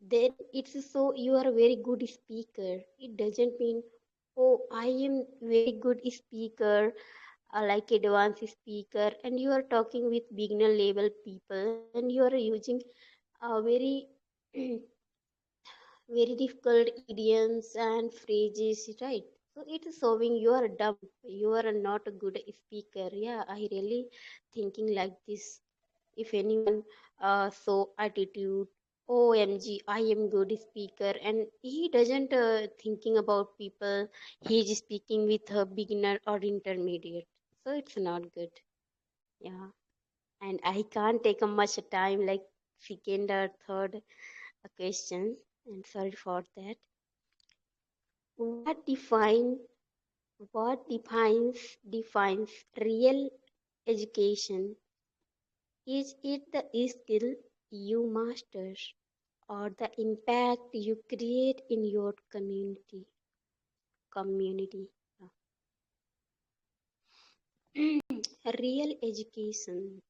Then it's so you are a very good speaker. It doesn't mean, oh, I am very good speaker, like advanced speaker, and you are talking with beginner level people and you are using very very difficult idioms and phrases, right? So it's showing you are dumb, you are not a good speaker. Yeah, I really thinking like this. If anyone show attitude, OMG, I am good speaker, and he doesn't thinking about people. He is speaking with a beginner or intermediate, so it's not good. Yeah, and I can't take a much time like second or third question. And sorry for that. What define what defines real education? Is it the skill you master or the impact you create in your community? Real education.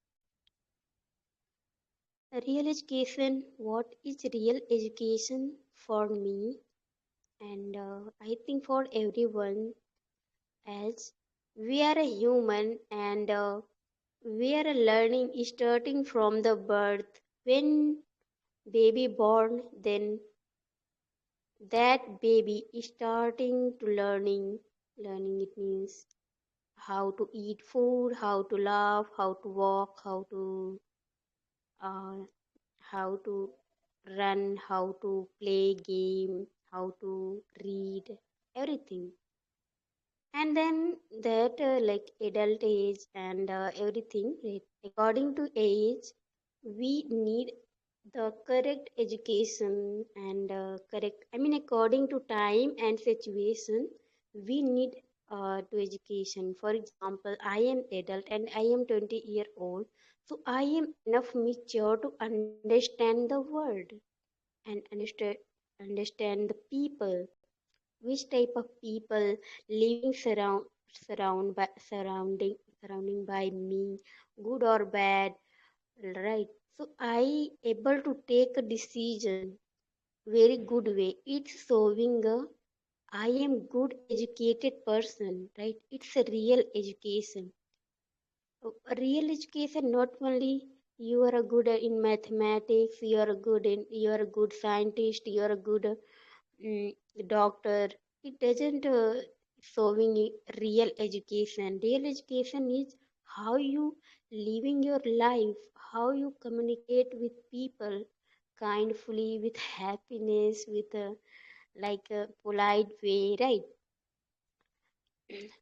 Real education. What is real education for me? And I think for everyone, as we are a human and we are learning starting from the birth. When baby born, then that baby is starting to learning it means how to eat food, how to laugh, how to walk, uh, how to run, how to play game, how to read, everything. And then that like adult age and everything, right? According to age, we need the correct education and correct, I mean, according to time and situation, we need to education. For example, I am adult and I am 20-year-old, so I am enough mature to understand the world and understand the people, which type of people living surrounding by me, good or bad, right? So I able to take a decision very good way. It's showing a I am good educated person, right? It's a real education. A real education, not only you are a good in mathematics, you are a good scientist, you are a good doctor. It doesn't showing real education. Real education is how you living your life, how you communicate with people kindly, with happiness, with a like a polite way, right?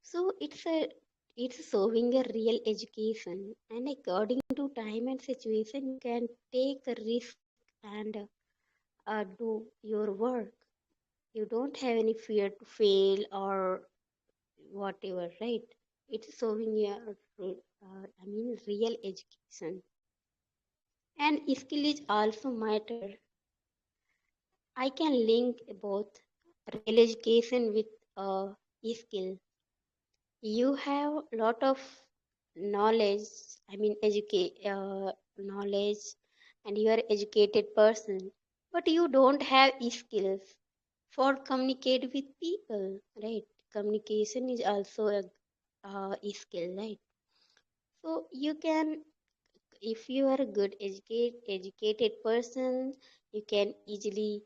So it's showing a real education, and according to time and situation, you can take a risk and do your work. You don't have any fear to fail or whatever, right? It's showing your real education. And skill is also matter. I can link both real education with skill. You have lot of knowledge, educate knowledge, and you are educated person, but you don't have skills for communicate with people, right? Communication is also a skill, right? So you can, if you are a good educated person, you can easily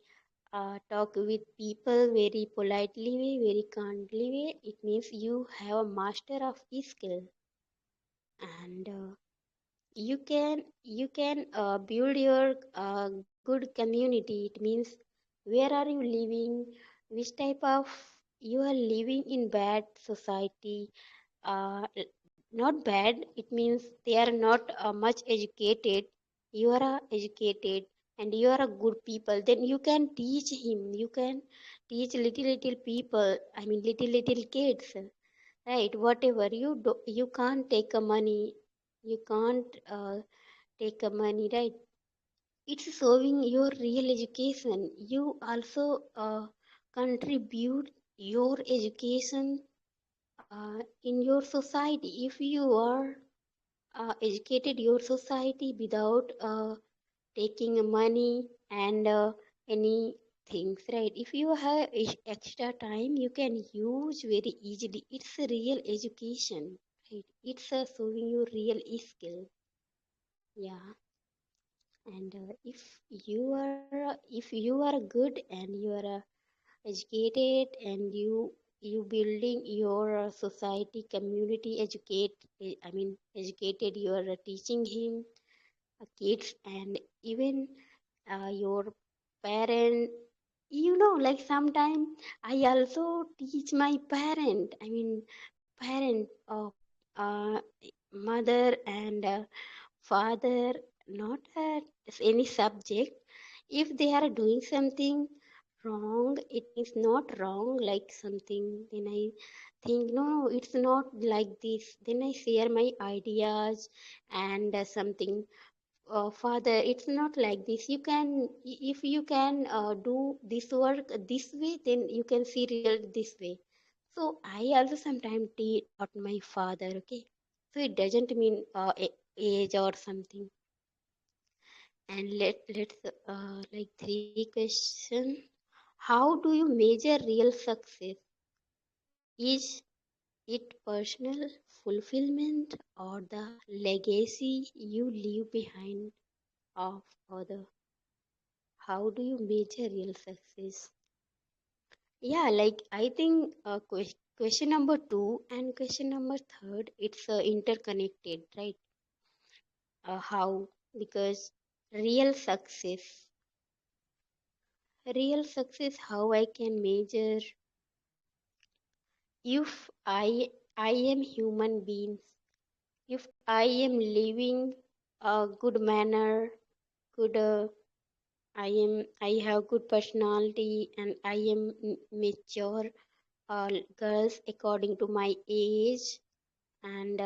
talk with people very politely way, very kindly way. It means you have a master of skill, and you can build your good community. It means where are you living, which type of you are living in bad society, uh, not bad, it means they are not much educated, you are educated and you are a good people, then you can teach him, you can teach little people, little kids, right? Whatever you do, you can't take a money, you can't take a money, right? It's showing your real education. You also contribute your education in your society. If you are educated your society without taking money and any things, right? If you have extra time, you can use very easily. It's a real education, right? It's showing you real skill. Yeah. And if you are good and you are educated and you you building your society, community, educated. You are teaching him kids, and even your parent. Like sometimes I also teach my parent. Parent of uh, mother and father, not any subject. If they are doing something wrong, it is not wrong, like something, then I think, no, it's not like this. Then I share my ideas and something. Father, it's not like this. You can, if you can do this work this way, then you can see result this way. So I also sometimes taught my father. Okay, so it doesn't mean age or something. And let's like three question. How do you measure real success? Is it personal fulfillment or the legacy you leave behind of other? How do you measure real success? Yeah, like I think question number two and question number third, it's interconnected, right? How? Because real success, real success, how I can measure if I am human beings, if I am living a good manner, good I have good personality and I am mature girls according to my age, and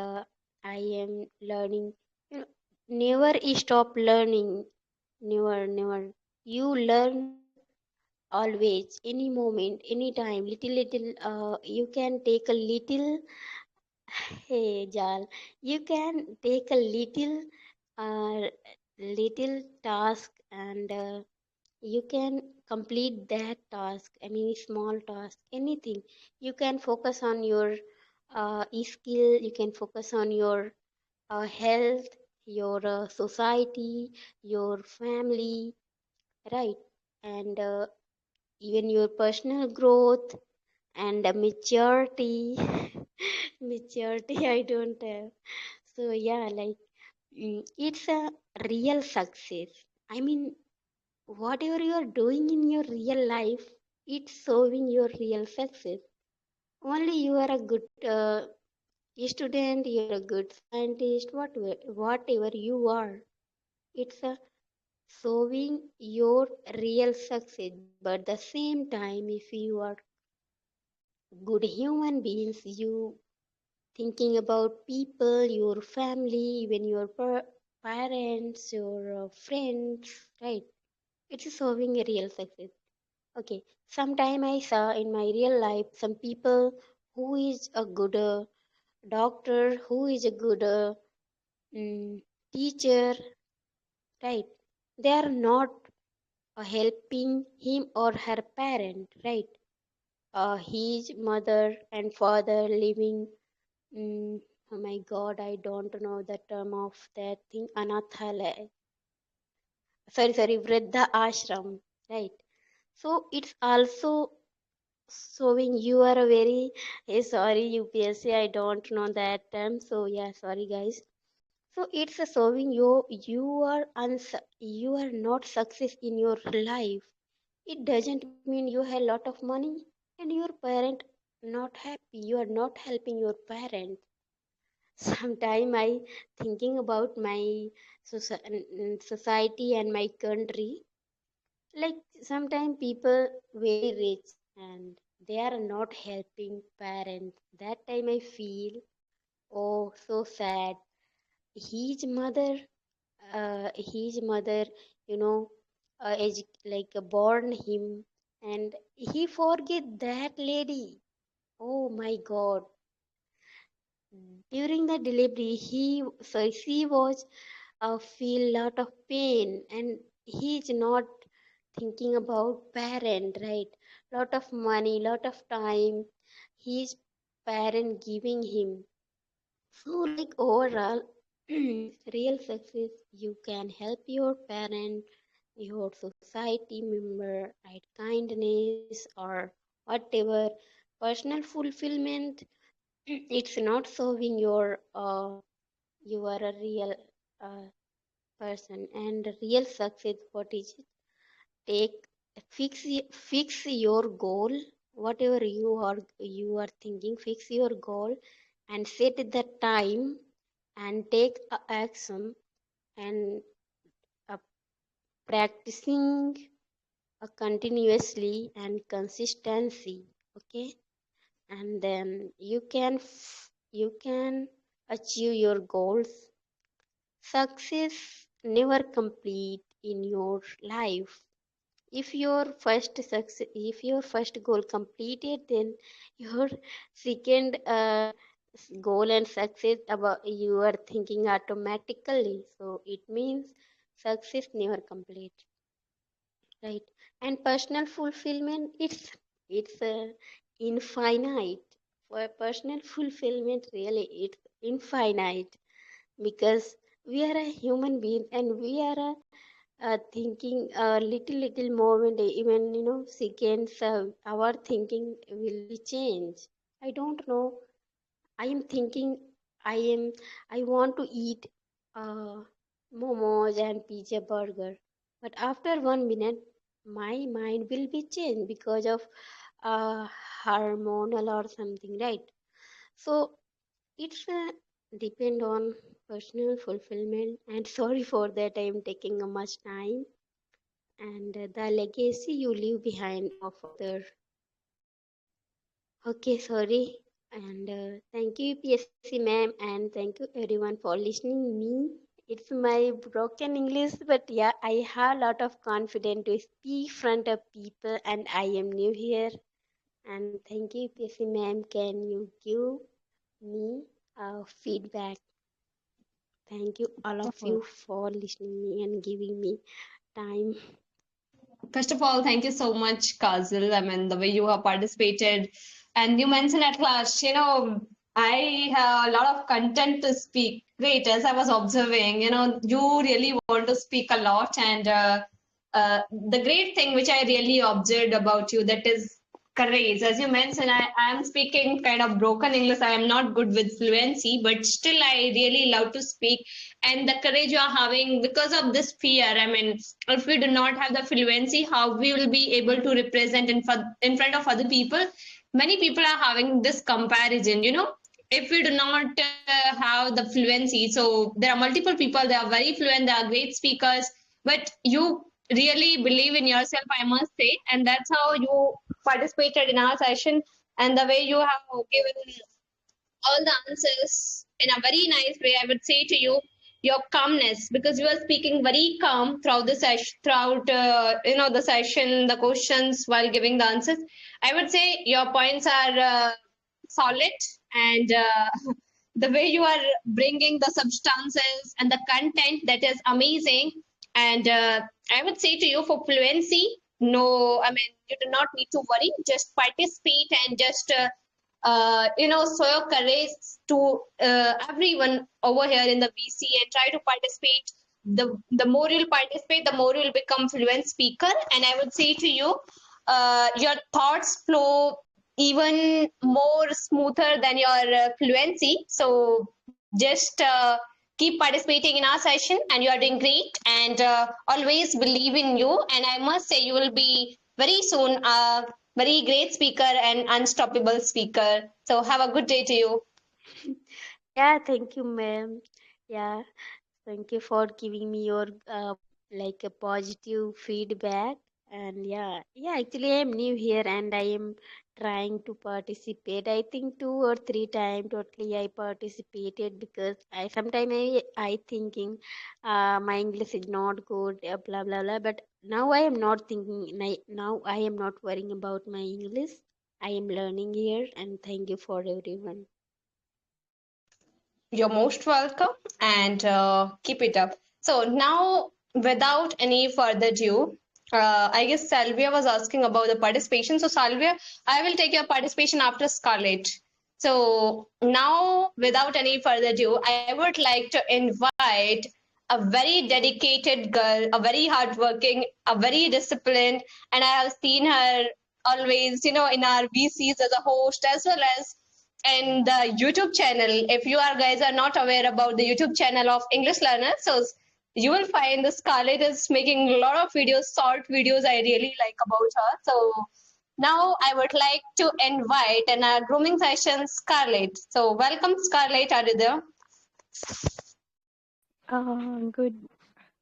I am learning. You know, never stop learning. Never. You learn always, any moment, any time. Little. You can take a little. Hey, Jal. You can take a uh, little task and. You can complete that task, any small task, anything. You can focus on your skill, you can focus on your health, your society, your family, right? And even your personal growth and maturity. Maturity I don't have. So yeah, like it's a real success. I mean, whatever you are doing in your real life, it's showing your real success. Only you are a good student, you are a good scientist, whatever you are, it's a showing your real success. But at the same time, if you are good human beings, you thinking about people, your family, even your parents, your friends, right? It's showing a real success. Okay, sometime I saw in my real life some people who is a good doctor, who is a good mm, teacher, right? They are not helping him or her parent, right? His mother and father living, oh my God, I don't know the term of that thing, anathalaya. Sorry, Vriddha Ashram, right? So it's also showing you are a very sorry UPSC, I don't know that term. So yeah, sorry guys. So it's a showing you are not success in your life. It doesn't mean you have a lot of money and your parent not happy. You are not helping your parent. Sometime I thinking about my society and my country. Like sometimes people very rich and they are not helping parents. That time I feel, oh, so sad. His mother, his mother, you know, born him, and he forget that lady. Oh my God! During the delivery, she was feel lot of pain, and he's not thinking about parent, right? Lot of money, lot of time, his parent giving him. So like overall, real success, you can help your parent, your society member, right? Kindness or whatever personal fulfillment, it's not serving your you are a real uh, person, and real success, what is it? Take fix your goal, whatever you are thinking, fix your goal and set the time and take action, and uh, practicing continuously and consistency. Okay, and then you can achieve your goals. Success never complete in your life. If your first goal completed, then your second goal and success about you are thinking automatically, so it means success never complete, right? And personal fulfillment, it's infinite. For personal fulfillment, really it's infinite, because we are a human being and we are thinking a little moment, even seconds, our thinking will be changed. I don't know, I am thinking, I want to eat uh, momos and pizza burger, but after 1 minute my mind will be changed because of hormonal or something, right? So it's depend on personal fulfillment, and sorry for that I am taking a much time, and the legacy you leave behind of other. Okay, sorry. And thank you, UPSC ma'am, and thank you everyone for listening me. It's my broken English, but yeah, I have a lot of confidence to speak front of people, and I am new here. And thank you, UPSC ma'am. Can you give me feedback? Thank you all of you for listening me and giving me time. First of all, thank you so much, Kazil. I mean, the way you have participated, and you mentioned at last, I have a lot of content to speak. Great, as I was observing, you really want to speak a lot, and the great thing which I really observed about you, that is courage. As you mentioned, I am speaking kind of broken English. I am not good with fluency, but still I really love to speak. And the courage you are having because of this fear. I mean, if we do not have the fluency, how we will be able to represent in front of other people? Many people are having this comparison, if we do not have the fluency. So there are multiple people, they are very fluent, they are great speakers, but you really believe in yourself, I must say, and that's how you participated in our session, and the way you have given all the answers in a very nice way. I would say to you, your calmness, because you are speaking very calm throughout the session, throughout the session, the questions, while giving the answers. I would say your points are solid, and the way you are bringing the substances and the content, that is amazing. And I would say to you, for fluency, no, I mean, you do not need to worry. Just participate and just show your courage to everyone over here in the VC, and try to participate. The more you'll participate, the more you'll become fluent speaker. And I would say to you, your thoughts flow even more smoother than your fluency. So just keep participating in our session, and you are doing great. And always believe in you. And I must say, you will be very soon a very great speaker and unstoppable speaker. So have a good day to you. Yeah, thank you, ma'am. Yeah, thank you for giving me your like a positive feedback. And yeah, actually I am new here and I am trying to participate. I think 2 or 3 times totally I participated, because I sometimes I thinking my English is not good, blah blah blah. But now I am not thinking. Now I am not worrying about my English. I am learning here, and thank you for everyone. You're most welcome, and keep it up. So now, without any further ado, I guess Salvia was asking about the participation. So Salvia, I will take your participation after Scarlett. So now, without any further ado, I would like to invite a very dedicated girl, a very hardworking, a very disciplined, and I have seen her always, in our VCs as a host, as well as in the YouTube channel. If you are guys are not aware about the YouTube channel of English Learners, so you will find the Scarlett is making a lot of videos, short videos I really like about her. So now I would like to invite in our grooming session Scarlett. So welcome Scarlett, are you there?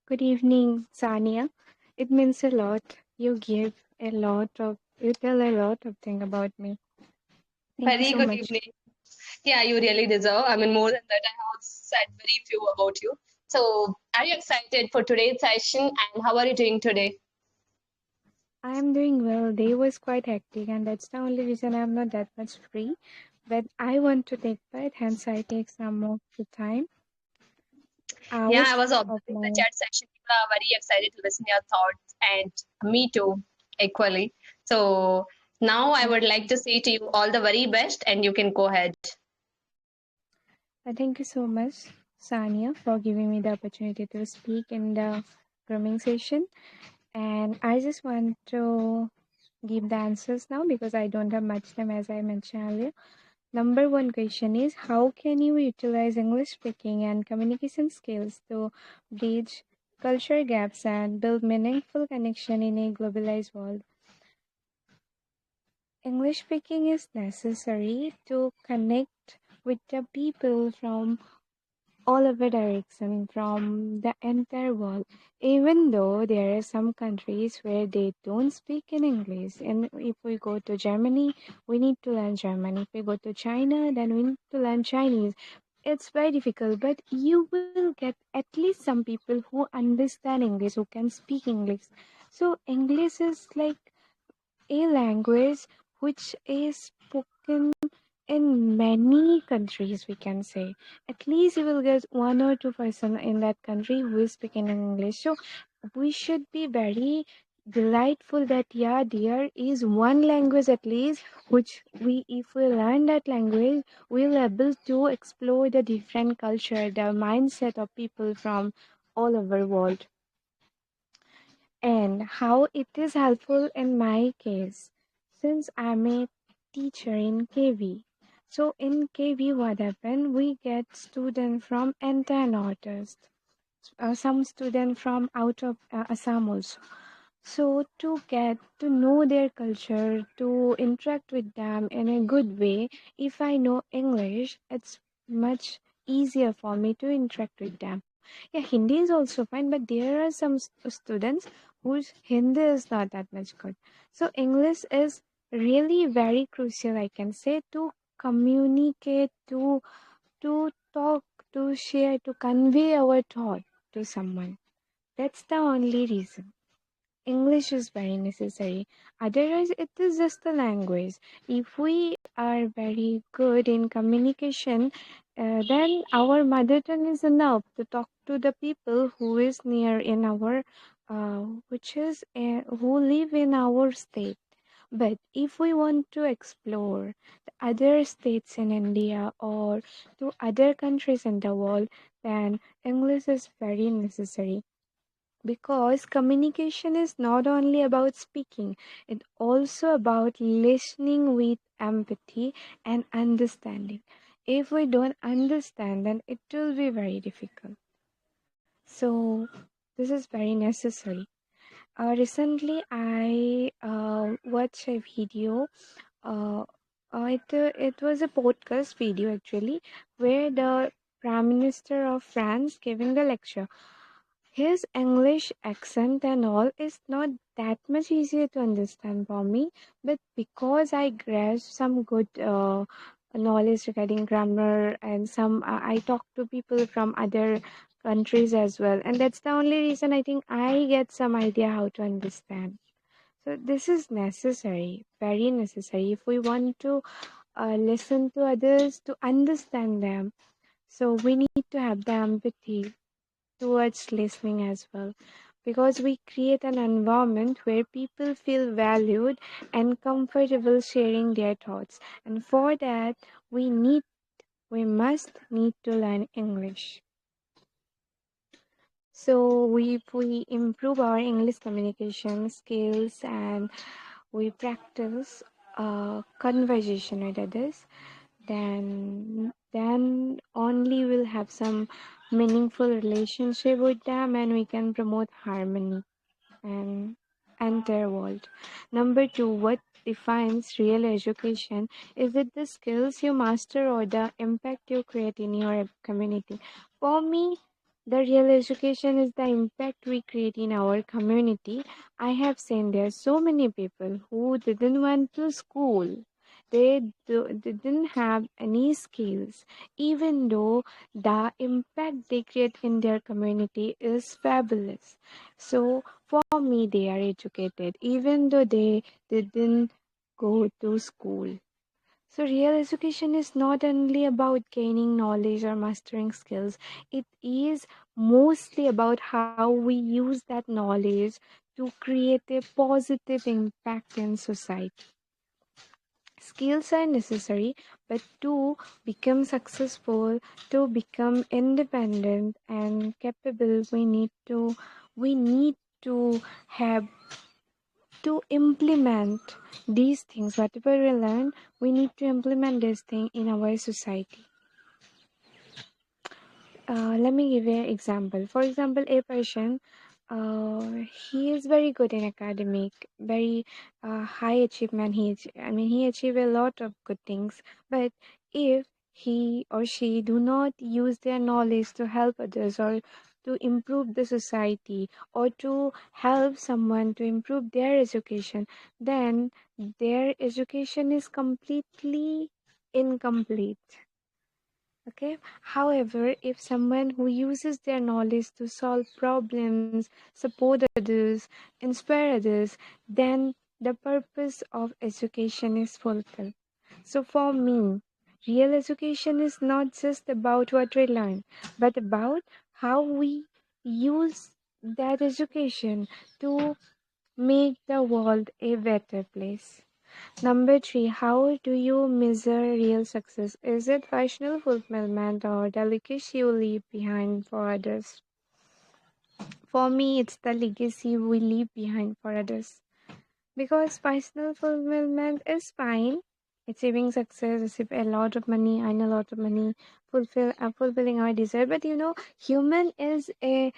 Good evening, Saniya. It means a lot. You tell a lot of things about me. Thank you Very so good much. evening. Yeah, you really deserve. I mean, more than that, I have said very few about you. So, are you excited for today's session and how are you doing today? I am doing well. Day was quite hectic, and that's the only reason I'm not that much free. But I want to take part, hence I take some of the time. Yeah, I Hours was of observing the my chat section. People are very excited to listen to your thoughts, and me too, equally. So, now I would like to say to you all the very best, and you can go ahead. thank you so much, Saniya, for giving me the opportunity to speak in the grooming session. And I just want to give the answers now because I don't have much time, as I mentioned earlier. Number one question is, how can you utilize English speaking and communication skills to bridge culture gaps and build meaningful connection in a globalized world? English speaking is necessary to connect with the people from all over direction, from the entire world, even though there are some countries where they don't speak in English. And if we go to Germany, we need to learn German. If we go to China, then we need to learn Chinese. It's very difficult, but you will get at least some people who understand English, who can speak English. So English is like a language which is spoken in many countries, we can say. At least you will get 1 or 2 person in that country who is speaking English. So we should be very delightful that yeah, there is one language at least which we, if we learn that language, we'll able to explore the different culture, the mindset of people from all over world. And how it is helpful in my case, since I'm a teacher in KV. So in KV, what happened? We get students from entire northeast, some student from out of Assam also. So to get to know their culture, to interact with them in a good way, if I know English, it's much easier for me to interact with them. Yeah, Hindi is also fine, but there are some students whose Hindi is not that much good. So English is really very crucial, I can say, to communicate, to talk, to share, to convey our thought to someone. That's the only reason. English is very necessary. Otherwise, it is just a language. If we are very good in communication, then our mother tongue is enough to talk to the people who is near in our, who live in our state. But if we want to explore the other states in India or to other countries in the world, then English is very necessary because communication is not only about speaking, it's also about listening with empathy and understanding. If we don't understand, then it will be very difficult. So this is very necessary. Recently I watched a video. uh, it was a podcast video actually, where the Prime Minister of France giving the lecture. His English accent and all is not that much easier to understand for me, but because I grasped some good knowledge regarding grammar and some I talk to people from other countries as well, and that's the only reason I think I get some idea how to understand. So this is necessary, very necessary if we want to listen to others, to understand them. So we need to have the empathy towards listening as well, because we create an environment where people feel valued and comfortable sharing their thoughts, and for that we must need to learn English. So if we improve our English communication skills, and we practice conversation with others, then only we'll have some meaningful relationship with them, and we can promote harmony and enter world. Number two, what defines real education? Is it the skills you master or the impact you create in your community? For me, the real education is the impact we create in our community. I have seen there so many people who didn't went to school. They didn't have any skills, even though the impact they create in their community is fabulous. So for me, they are educated, even though they didn't go to school. So, real education is not only about gaining knowledge or mastering skills, it is mostly about how we use that knowledge to create a positive impact in society. Skills are necessary, but to become successful, to become independent and capable, we need to have to implement these things. Whatever we learn, we need to implement this thing in our society. Let me give you an example. For example, a person, he is very good in academic, very high achievement. He achieve a lot of good things. But if he or she do not use their knowledge to help others or to improve the society or to help someone to improve their education, then their education is completely incomplete. Okay. However, if someone who uses their knowledge to solve problems, support others, inspire others, then the purpose of education is fulfilled. So for me, real education is not just about what we learn, but about how we use that education to make the world a better place. Number three, how do you measure real success? Is it personal fulfillment or the legacy you leave behind for others? For me, it's the legacy we leave behind for others. Because personal fulfillment is fine. Achieving success, receive a lot of money, earn a lot of money, fulfilling our desire. But human is a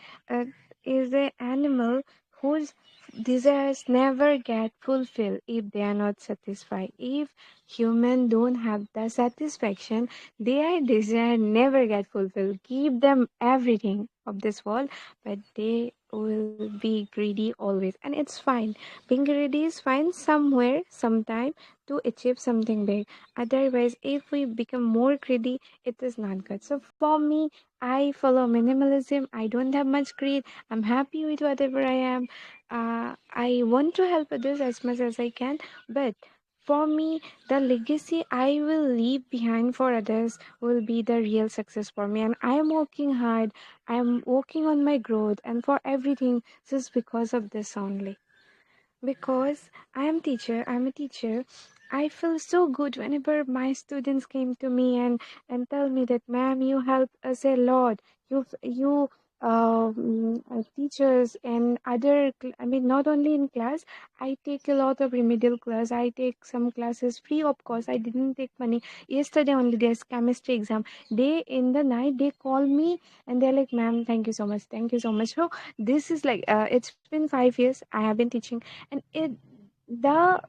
animal whose desires never get fulfilled if they are not satisfied. If human don't have the satisfaction, their desire never get fulfilled. Give them everything of this world, but they will be greedy always, and it's fine. Being greedy is fine somewhere, sometime, to achieve something big. Otherwise, if we become more greedy, it is not good. So for me, I follow minimalism. I don't have much greed. I'm happy with whatever I am. I want to help others as much as I can, but for me, the legacy I will leave behind for others will be the real success for me. And I am working hard. I am working on my growth and for everything just because of this only. Because I'm a teacher. I feel so good whenever my students came to me and tell me that, ma'am, you help us a lot. You teachers and not only in class. I take a lot of remedial class. I take some classes free of course. I didn't take money. Yesterday only there's chemistry exam. They in the night they call me and they're like, ma'am, thank you so much, thank you so much. So this is like it's been 5 years I have been teaching, and the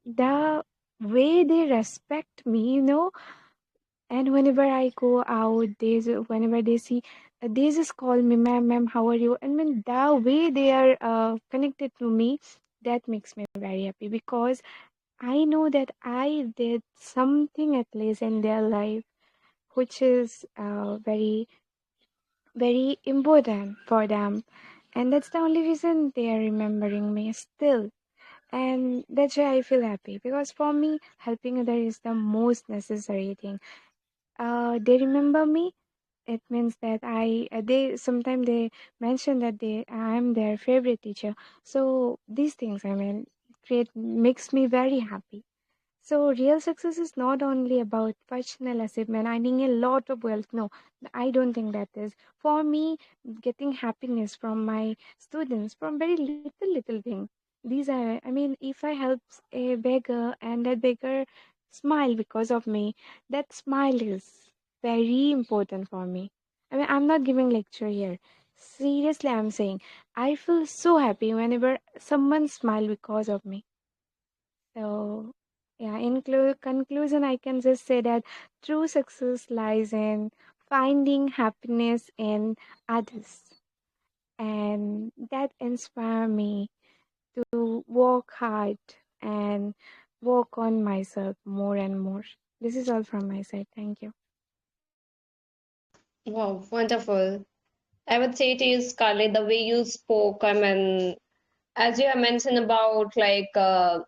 the way they respect me, and whenever I go out, whenever they see, they just call me, ma'am, how are you? And when the way they are connected to me, that makes me very happy because I know that I did something at least in their life, which is very, very important for them. And that's the only reason they are remembering me still. And that's why I feel happy because for me, helping others is the most necessary thing. They remember me. It means that they sometimes they mention that I'm their favorite teacher. So these things, create makes me very happy. So real success is not only about personal achievement, earning a lot of wealth. No, I don't think that is. For me, getting happiness from my students from very little thing. These are, I mean, if I help a beggar and that beggar smile because of me, that smile is very important for me. I mean, I'm not giving lecture here. Seriously, I'm saying I feel so happy whenever someone smile because of me. So, yeah, in conclusion, I can just say that true success lies in finding happiness in others, and that inspire me to work hard and work on myself more and more. This is all from my side. Thank you. Wow, wonderful. I would say to you, Scarlett, the way you spoke, I mean, as you have mentioned about like the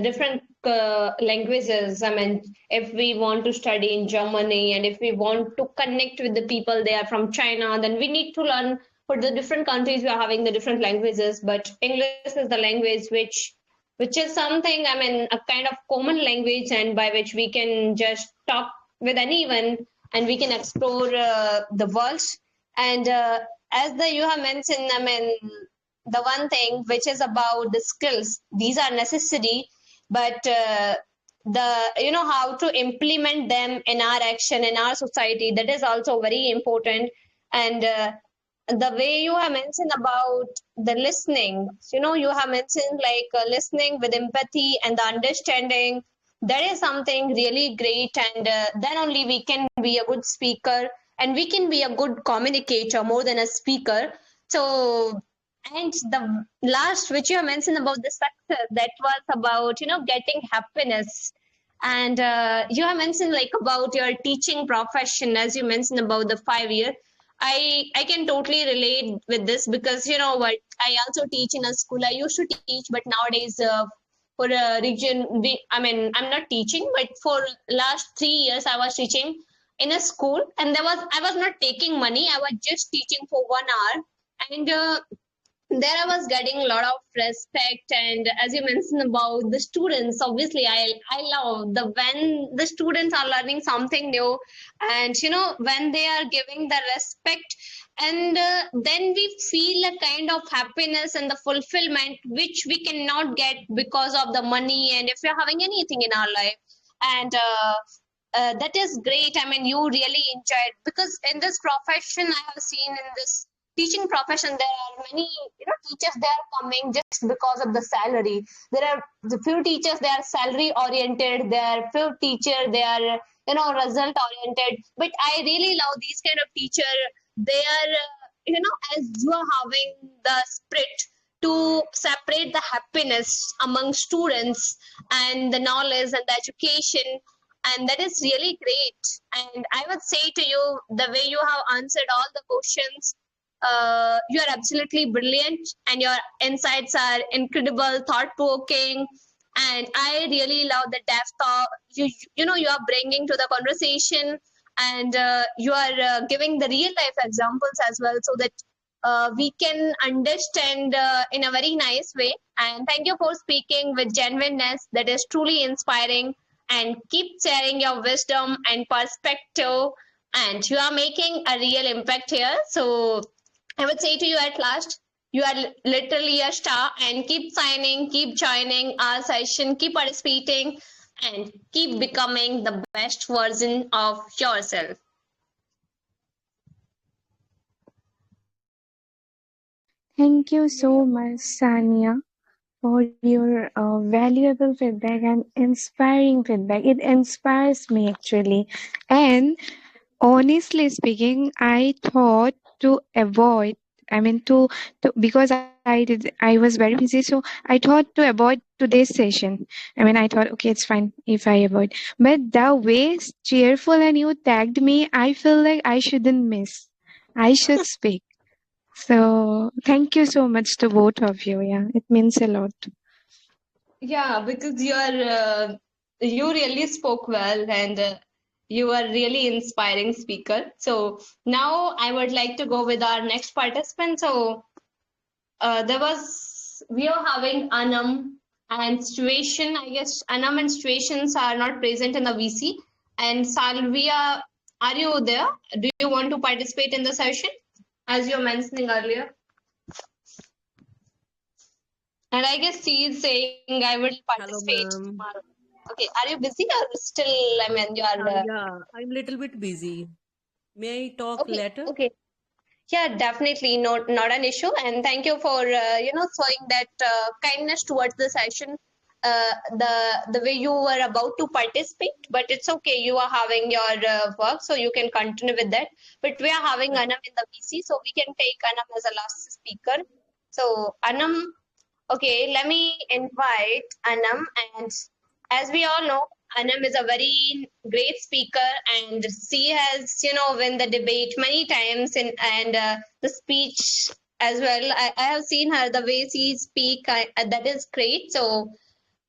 different languages, I mean, if we want to study in Germany and if we want to connect with the people they are from China, then we need to learn for the different countries we are having the different languages. But English is the language which is something, I mean, a kind of common language, and by which we can just talk with anyone and we can explore the world. And as the you have mentioned, I mean, the one thing which is about the skills, these are necessary, but the how to implement them in our action in our society, that is also very important. And the way you have mentioned about the listening, you have mentioned like listening with empathy and the understanding, that is something really great. And then only we can be a good speaker and we can be a good communicator more than a speaker. So, and the last which you have mentioned about the success, that was about getting happiness. And you have mentioned like about your teaching profession, as you mentioned about the 5 year. I can totally relate with this, because you know what, I also teach in a school. I used to teach, but nowadays for a region, I mean, I'm not teaching, but for last 3 years I was teaching in a school, and I was not taking money. I was just teaching for 1 hour, and there I was getting a lot of respect. And as you mentioned about the students, obviously I love the when the students are learning something new, and when they are giving the respect, and then we feel a kind of happiness and the fulfillment which we cannot get because of the money, and if you're having anything in our life. And that is great. I mean, you really enjoyed, because in this profession I have seen, in this teaching profession, there are many teachers, they are coming just because of the salary. There are the few teachers, they are salary oriented. There are few teachers, they are result oriented. But I really love these kind of teacher. They are as you are having the spirit to separate the happiness among students and the knowledge and the education, and that is really great. And I would say to you, the way you have answered all the questions, you are absolutely brilliant, and your insights are incredible, thought provoking. And I really love the depth of you are bringing to the conversation. And you are giving the real life examples as well, so that we can understand in a very nice way. And thank you for speaking with genuineness, that is truly inspiring. And keep sharing your wisdom and perspective, and you are making a real impact here. So I would say to you, at last, you are literally a star, and keep signing, keep joining our session, keep participating, and keep becoming the best version of yourself. Thank you so much, Sania, for your valuable feedback and inspiring feedback. It inspires me actually. And honestly speaking, I thought to avoid, I mean, to because I was very busy, so I thought to avoid today's session. I mean, I thought, okay, it's fine if I avoid. But the way cheerful and you tagged me, I feel like I shouldn't miss. I should speak. So thank you so much to both of you. Yeah, it means a lot. Yeah, because you really spoke well, and you are really inspiring speaker. So now I would like to go with our next participant. So there was we are having Anam and Situation. I guess Anam and Situations are not present in the VC. And Salvia, are you there? Do you want to participate in the session, as you were mentioning earlier? And But I guess she is saying I will Hello, participate ma'am. tomorrow. Okay, are you busy or still? I mean, you are. Yeah, I'm little bit busy. May I talk Okay, later? okay. Yeah, definitely not an issue. And thank you for showing that kindness towards the session. The way you were about to participate, but it's okay. You are having your work, so you can continue with that. But we are having Anam in the VC, so we can take Anam as a last speaker. So Anam, okay, let me invite Anam. And as we all know, Anam is a very great speaker, and she has, win the debate many times and the speech as well. I have seen her, the way she speak, that is great. So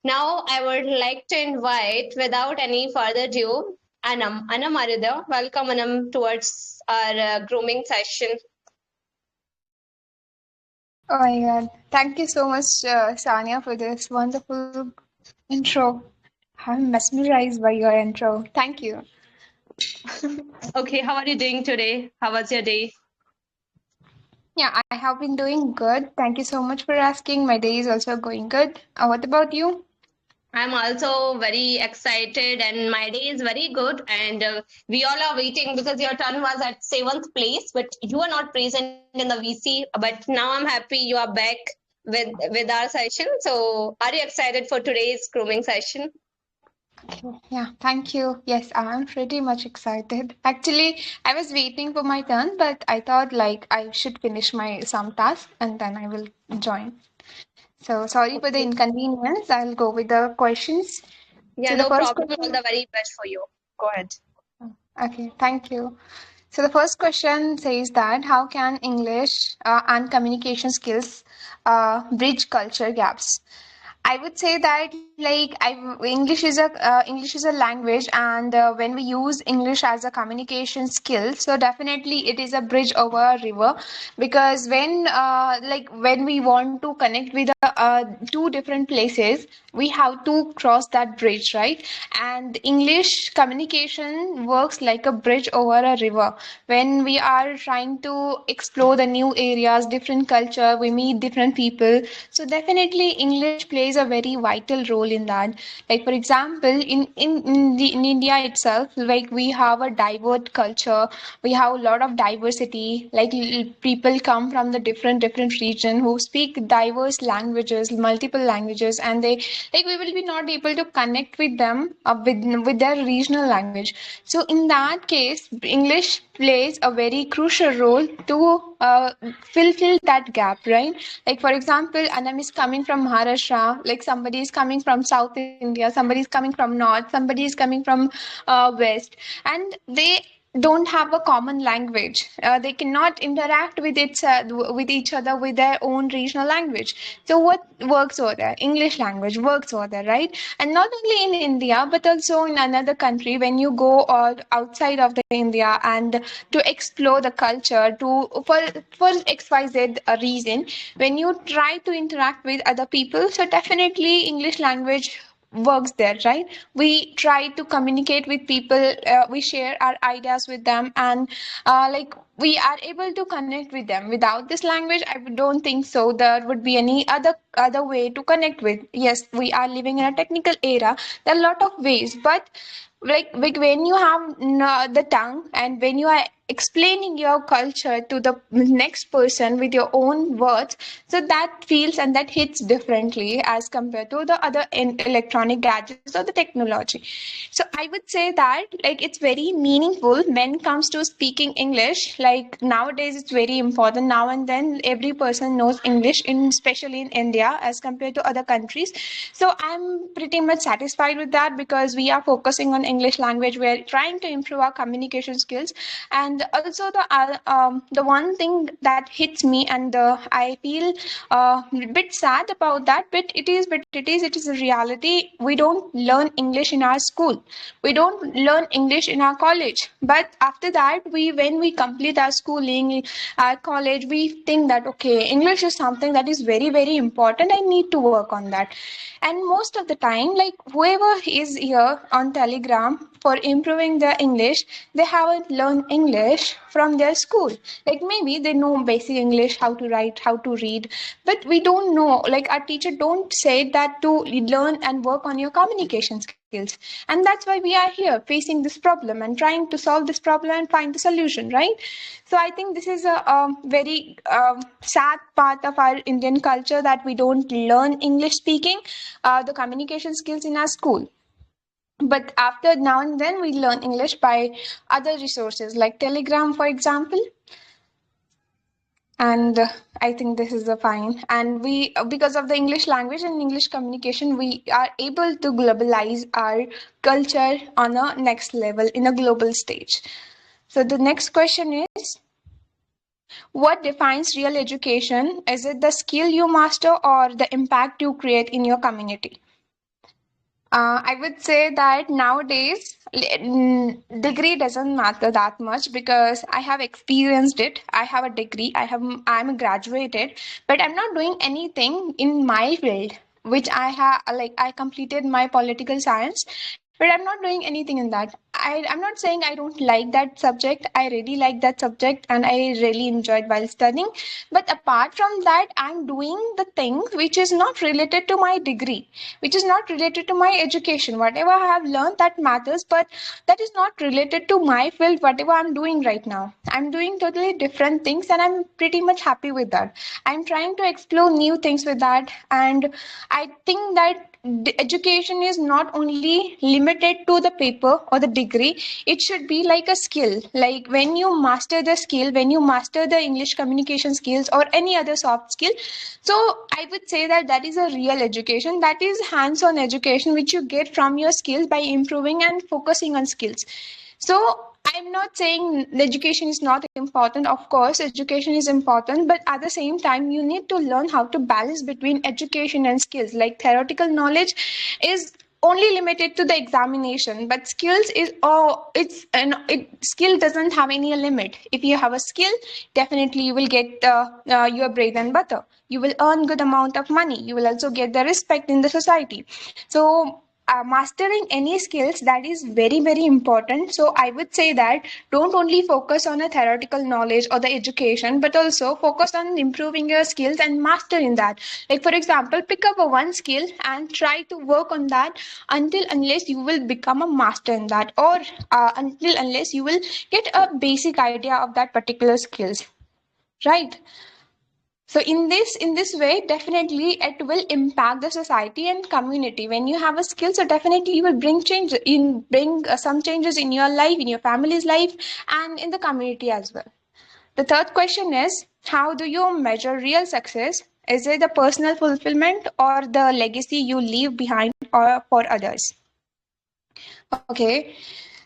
now I would like to invite, without any further ado, Anam. Anam, are you there? Welcome, Anam, towards our grooming session. Oh my God. Thank you so much, Saniya, for this wonderful intro. I'm mesmerized by your intro. Thank you. Okay, how are you doing today? How was your day? Yeah, I have been doing good. Thank you so much for asking. My day is also going good. What about you? I'm also very excited, and my day is very good. And we all are waiting because your turn was at seventh place, but you are not present in the VC. But now I'm happy you are back with our session. So, are you excited for today's grooming session? Okay. Yeah, thank you. Yes, I'm pretty much excited. Actually, I was waiting for my turn, but I thought like I should finish my some task and then I will join. So sorry for the Okay. inconvenience. I'll go with the questions. Yeah, So the no first problem. All question. the very best for you. Go ahead. Okay, thank you. So the first question says that how can English and communication skills bridge culture gaps? I would say that English is a language, and when we use English as a communication skill, so definitely it is a bridge over a river, because when we want to connect with two different places, we have to cross that bridge, right? And English communication works like a bridge over a river. When we are trying to explore the new areas, different culture, we meet different people. So definitely English plays a very vital role in that. Like for example, in India itself, like we have a diverse culture, we have a lot of diversity. Like people come from the different region who speak diverse languages, multiple languages, and they like we will be not able to connect with them with their regional language. So in that case, English plays a very crucial role to fulfill that gap, right? Like for example, Anam is coming from Maharashtra, like somebody is coming from South India, somebody is coming from North, somebody is coming from West, and they don't have a common language. They cannot interact with each other with their own regional language. So what works over there? English language works over there, right? And not only in India, but also in another country. When you go outside of the India and to explore the culture, for XYZ reason, when you try to interact with other people, so definitely English language works there, right? We try to communicate with people, we share our ideas with them, and we are able to connect with them. Without this language, I don't think so there would be any other way to connect with. Yes, we are living in a technical era. There are a lot of ways, but like when you have the tongue, and when you are explaining your culture to the next person with your own words, so that feels and that hits differently as compared to the other electronic gadgets or the technology. So I would say that like it's very meaningful when it comes to speaking English. Like nowadays it's very important. Now and then every person knows English, in especially in India as compared to other countries. So I'm pretty much satisfied with that, because we are focusing on English language. We're trying to improve our communication skills. And also the one thing that hits me, and I feel a bit sad about that, but it is a reality. We don't learn English in our school, we don't learn English in our college, but after that, when we complete complete our schooling, our college, we think that, okay, English is something that is very, very important. I need to work on that. And most of the time, like whoever is here on Telegram for improving their English, they haven't learned English from their school. Like maybe they know basic English, how to write, how to read, but we don't know, like our teacher don't say that to learn and work on your communication skills. And that's why we are here facing this problem and trying to solve this problem and find the solution, right? So I think this is a very sad part of our Indian culture, that we don't learn English speaking, the communication skills in our school. But after now and then, we learn English by other resources like Telegram, for example. And I think this is a fine. And we, because of the English language and English communication, we are able to globalize our culture on a next level in a global stage. So the next question is, what defines real education? Is it the skill you master or the impact you create in your community? I would say that nowadays degree doesn't matter that much, because I have experienced it. I have a degree. I'm a graduated, but I'm not doing anything in my field, which I have, like I completed my political science, but I'm not doing anything in that. I'm not saying I don't like that subject. I really like that subject and I really enjoyed while studying. But apart from that, I'm doing the things which is not related to my degree, which is not related to my education. Whatever I have learned, that matters, but that is not related to my field, whatever I'm doing right now. I'm doing totally different things and I'm pretty much happy with that. I'm trying to explore new things with that. And I think that education is not only limited to the paper or the degree. It should be like a skill. Like when you master the skill, when you master the English communication skills or any other soft skill, so I would say that that is a real education. That is hands-on education which you get from your skills by improving and focusing on skills. So I'm not saying education is not important. Of course, education is important, but at the same time, you need to learn how to balance between education and skills. Like theoretical knowledge is only limited to the examination, but skills is skill doesn't have any limit. If you have a skill, definitely you will get your bread and butter. You will earn good amount of money. You will also get the respect in the society. So mastering any skills, that is very, very important. So I would say that don't only focus on a theoretical knowledge or the education, but also focus on improving your skills and mastering that. Like for example, pick up a one skill and try to work on that until unless you will become a master in that, or until unless you will get a basic idea of that particular skills, right? So in this way, definitely it will impact the society and community. When you have a skill, so definitely you will bring some changes in your life, in your family's life, and in the community as well. The third question is, how do you measure real success? Is it the personal fulfillment or the legacy you leave behind or for others? Okay,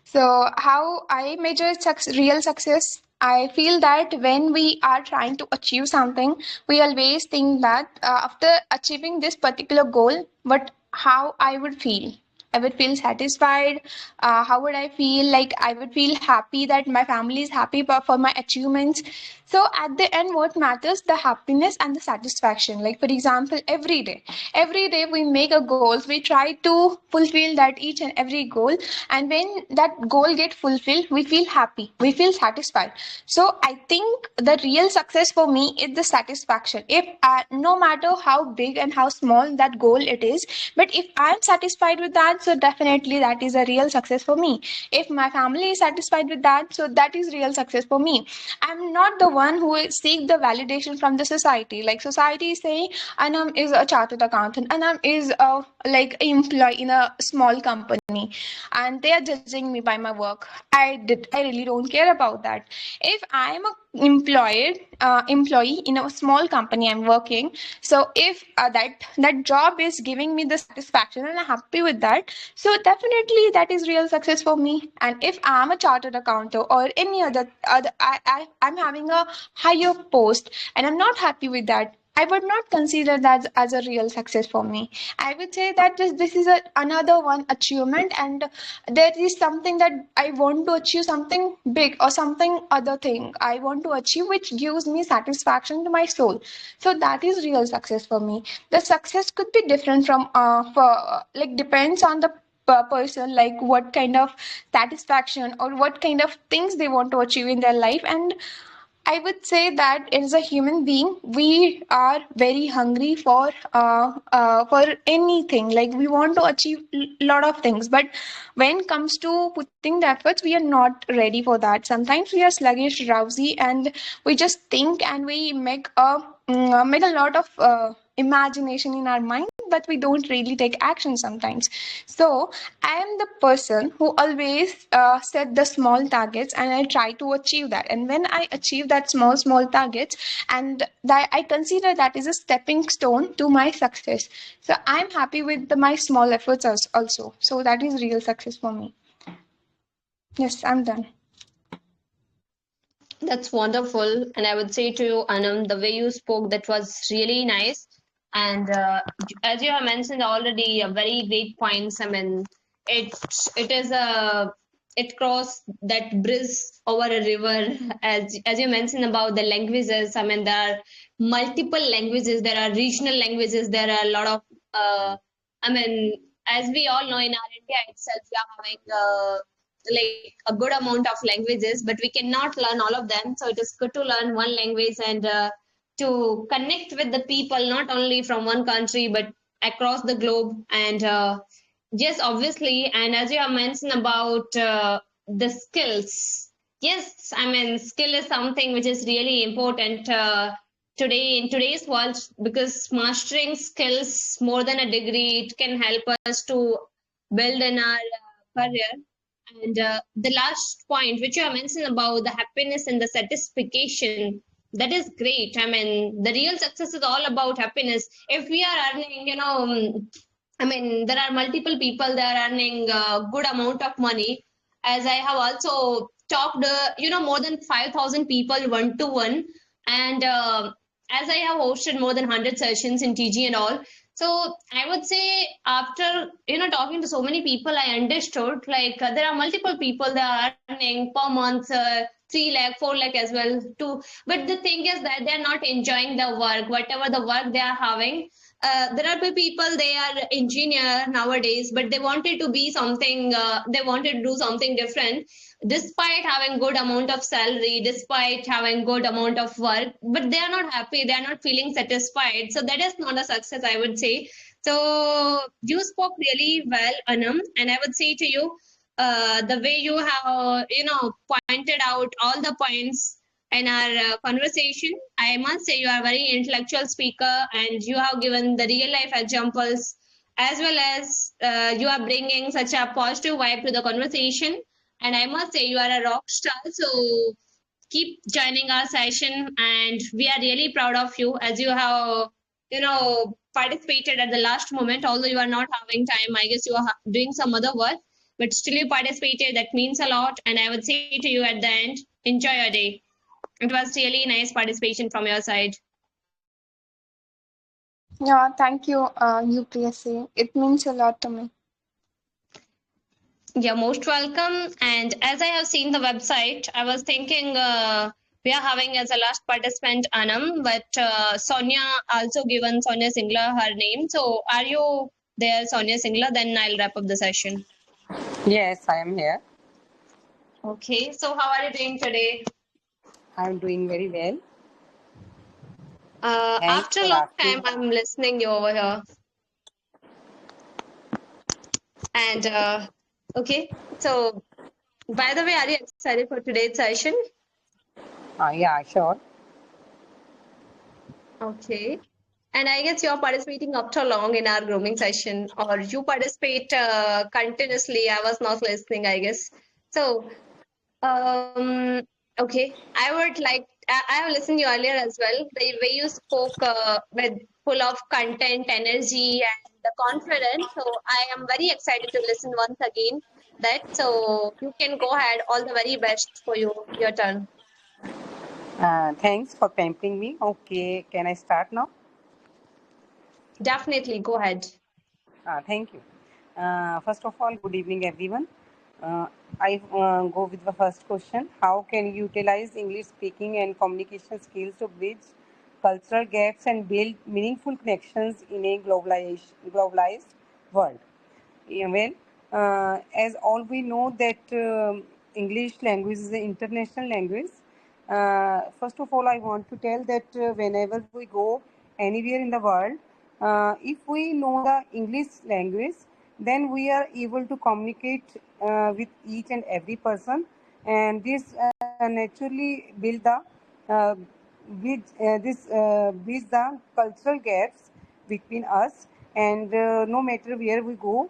so how I measure real success? I feel that when we are trying to achieve something, we always think that after achieving this particular goal, but how I would feel. I would feel satisfied. How would I feel? Like I would feel happy that my family is happy for my achievements. So at the end, what matters, the happiness and the satisfaction. Like for example, every day we make a goals. We try to fulfill that each and every goal. And when that goal get fulfilled, we feel happy. We feel satisfied. So I think the real success for me is the satisfaction. If no matter how big and how small that goal it is, but if I'm satisfied with that, so definitely that is a real success for me. If my family is satisfied with that, so that is real success for me. I'm not the one who will seek the validation from the society. Like society is saying, Anam is a chartered accountant, Anam is a like employee in a small company, and they are judging me by my work. I really don't care about that. If I'm a employee in a small company I'm working, so if that job is giving me the satisfaction and I'm happy with that, so definitely that is real success for me. And if I'm a chartered accountant or any other I'm having a higher post and I'm not happy with that, I would not consider that as a real success for me. I would say that this is another one achievement, and there is something that I want to achieve, something big or something other thing I want to achieve, which gives me satisfaction to my soul. So that is real success for me. The success could be different from for like depends on the person, like what kind of satisfaction or what kind of things they want to achieve in their life. And I would say that as a human being, we are very hungry for anything. Like we want to achieve a lot of things, but when it comes to putting the efforts, we are not ready for that. Sometimes we are sluggish, drowsy, and we just think and we make a lot of imagination in our mind, but we don't really take action sometimes. So I am the person who always set the small targets and I try to achieve that. And when I achieve that small targets, and that I consider that is a stepping stone to my success. So I'm happy with my small efforts also. So that is real success for me. Yes, I'm done. That's wonderful. And I would say to you, Anam, the way you spoke, that was really nice. And as you have mentioned already, a very great points. I mean, it it is a it crossed that bridge over a river. As you mentioned about the languages, I mean, there are multiple languages. There are regional languages. There are a lot of I mean, as we all know, in our India itself, we are having like a good amount of languages, but we cannot learn all of them. So it is good to learn one language and to connect with the people, not only from one country, but across the globe. And yes, obviously, and as you have mentioned about the skills, yes, I mean, skill is something which is really important today in today's world, because mastering skills more than a degree, it can help us to build in our career. And the last point, which you have mentioned about the happiness and the satisfaction, that is great. I mean, the real success is all about happiness. If we are earning, I mean, there are multiple people that are earning a good amount of money. As I have also talked, more than 5,000 people one to one. And as I have hosted more than 100 sessions in TG and all. So I would say after, talking to so many people, I understood like there are multiple people that are earning per month 3 lakh, 4 lakh as well too. But the thing is that they're not enjoying the work, whatever the work they are having. There are people, they are engineer nowadays, but they wanted to be something, they wanted to do something different, despite having good amount of salary, despite having good amount of work, but they are not happy, they are not feeling satisfied. So that is not a success, I would say. So you spoke really well, Anam, and I would say to you, the way you have, pointed out all the points in our conversation, I must say you are a very intellectual speaker, and you have given the real life examples, as well as you are bringing such a positive vibe to the conversation. And I must say you are a rock star. So keep joining our session, and we are really proud of you, as you have, participated at the last moment. Although you are not having time, I guess you are doing some other work, but still you participated. That means a lot. And I would say to you at the end, enjoy your day. It was really nice participation from your side. Yeah, thank you, UPSC. It means a lot to me. You're most welcome. And as I have seen the website, I was thinking we are having as a last participant Anam, but Sonia also given Sonia Singla her name. So are you there, Sonia Singla? Then I'll wrap up the session. Yes, I am here. Okay. So how are you doing today? I am doing very well. After a long time, I'm listening you over here. And okay. So by the way, are you excited for today's session? Yeah, sure. Okay. And I guess you're participating after long in our grooming session, or you participate continuously. I was not listening, I guess. So, okay. I would like, I have listened you earlier as well. The way you spoke with full of content, energy, and the confidence. So I am very excited to listen once again that. So you can go ahead. All the very best for you. Your turn. Thanks for pampering me. Okay, can I start now? Definitely, go ahead. Thank you. First of all, good evening, everyone. Uh, I go with the first question. How can you utilize English speaking and communication skills to bridge cultural gaps and build meaningful connections in a globalized world? Yeah, well, as all we know that English language is an international language. First of all, I want to tell that whenever we go anywhere in the world, if we know the English language, then we are able to communicate with each and every person, and this naturally uh, bridge the cultural gaps between us, and no matter where we go,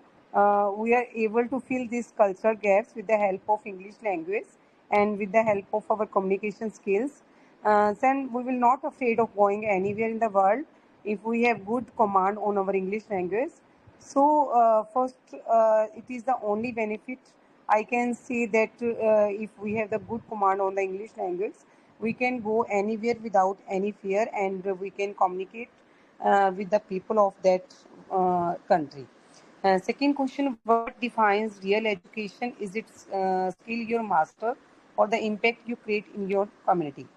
we are able to fill these cultural gaps with the help of English language and with the help of our communication skills. Then we will not afraid of going anywhere in the world if we have good command on our English language. So first, it is the only benefit I can see that if we have the good command on the English language, we can go anywhere without any fear, and we can communicate with the people of that country. Second question, what defines real education? Is it skill you master or the impact you create in your community?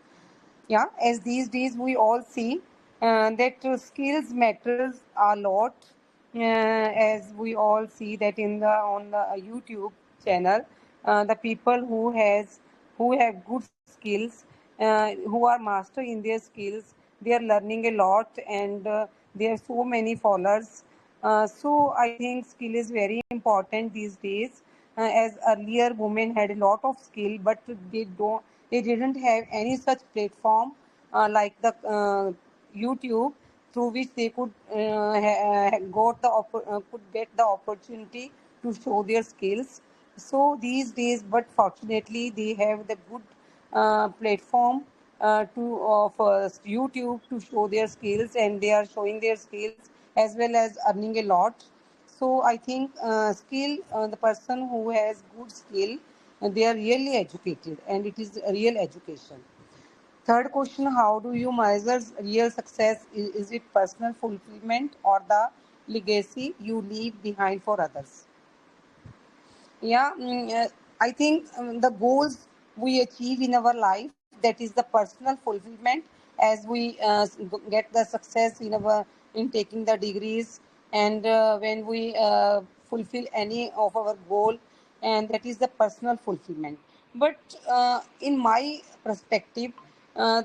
Yeah, as these days we all see that skills matters a lot, as we all see that in the on the YouTube channel, the people who have good skills, who are master in their skills, they are learning a lot, and there are so many followers. So I think skill is very important these days. As earlier, women had a lot of skill, but they didn't have any such platform like the YouTube, through which they could get the opportunity to show their skills. So these days, but fortunately, they have the good platform to of YouTube to show their skills, and they are showing their skills as well as earning a lot. So I think the person who has good skill, they are really educated, and it is a real education. Third question, how do you measure real success? Is it personal fulfillment or the legacy you leave behind for others? Yeah, I think the goals we achieve in our life, that is the personal fulfillment, as we get the success in taking the degrees, and when we fulfill any of our goal, and that is the personal fulfillment. But in my perspective, uh,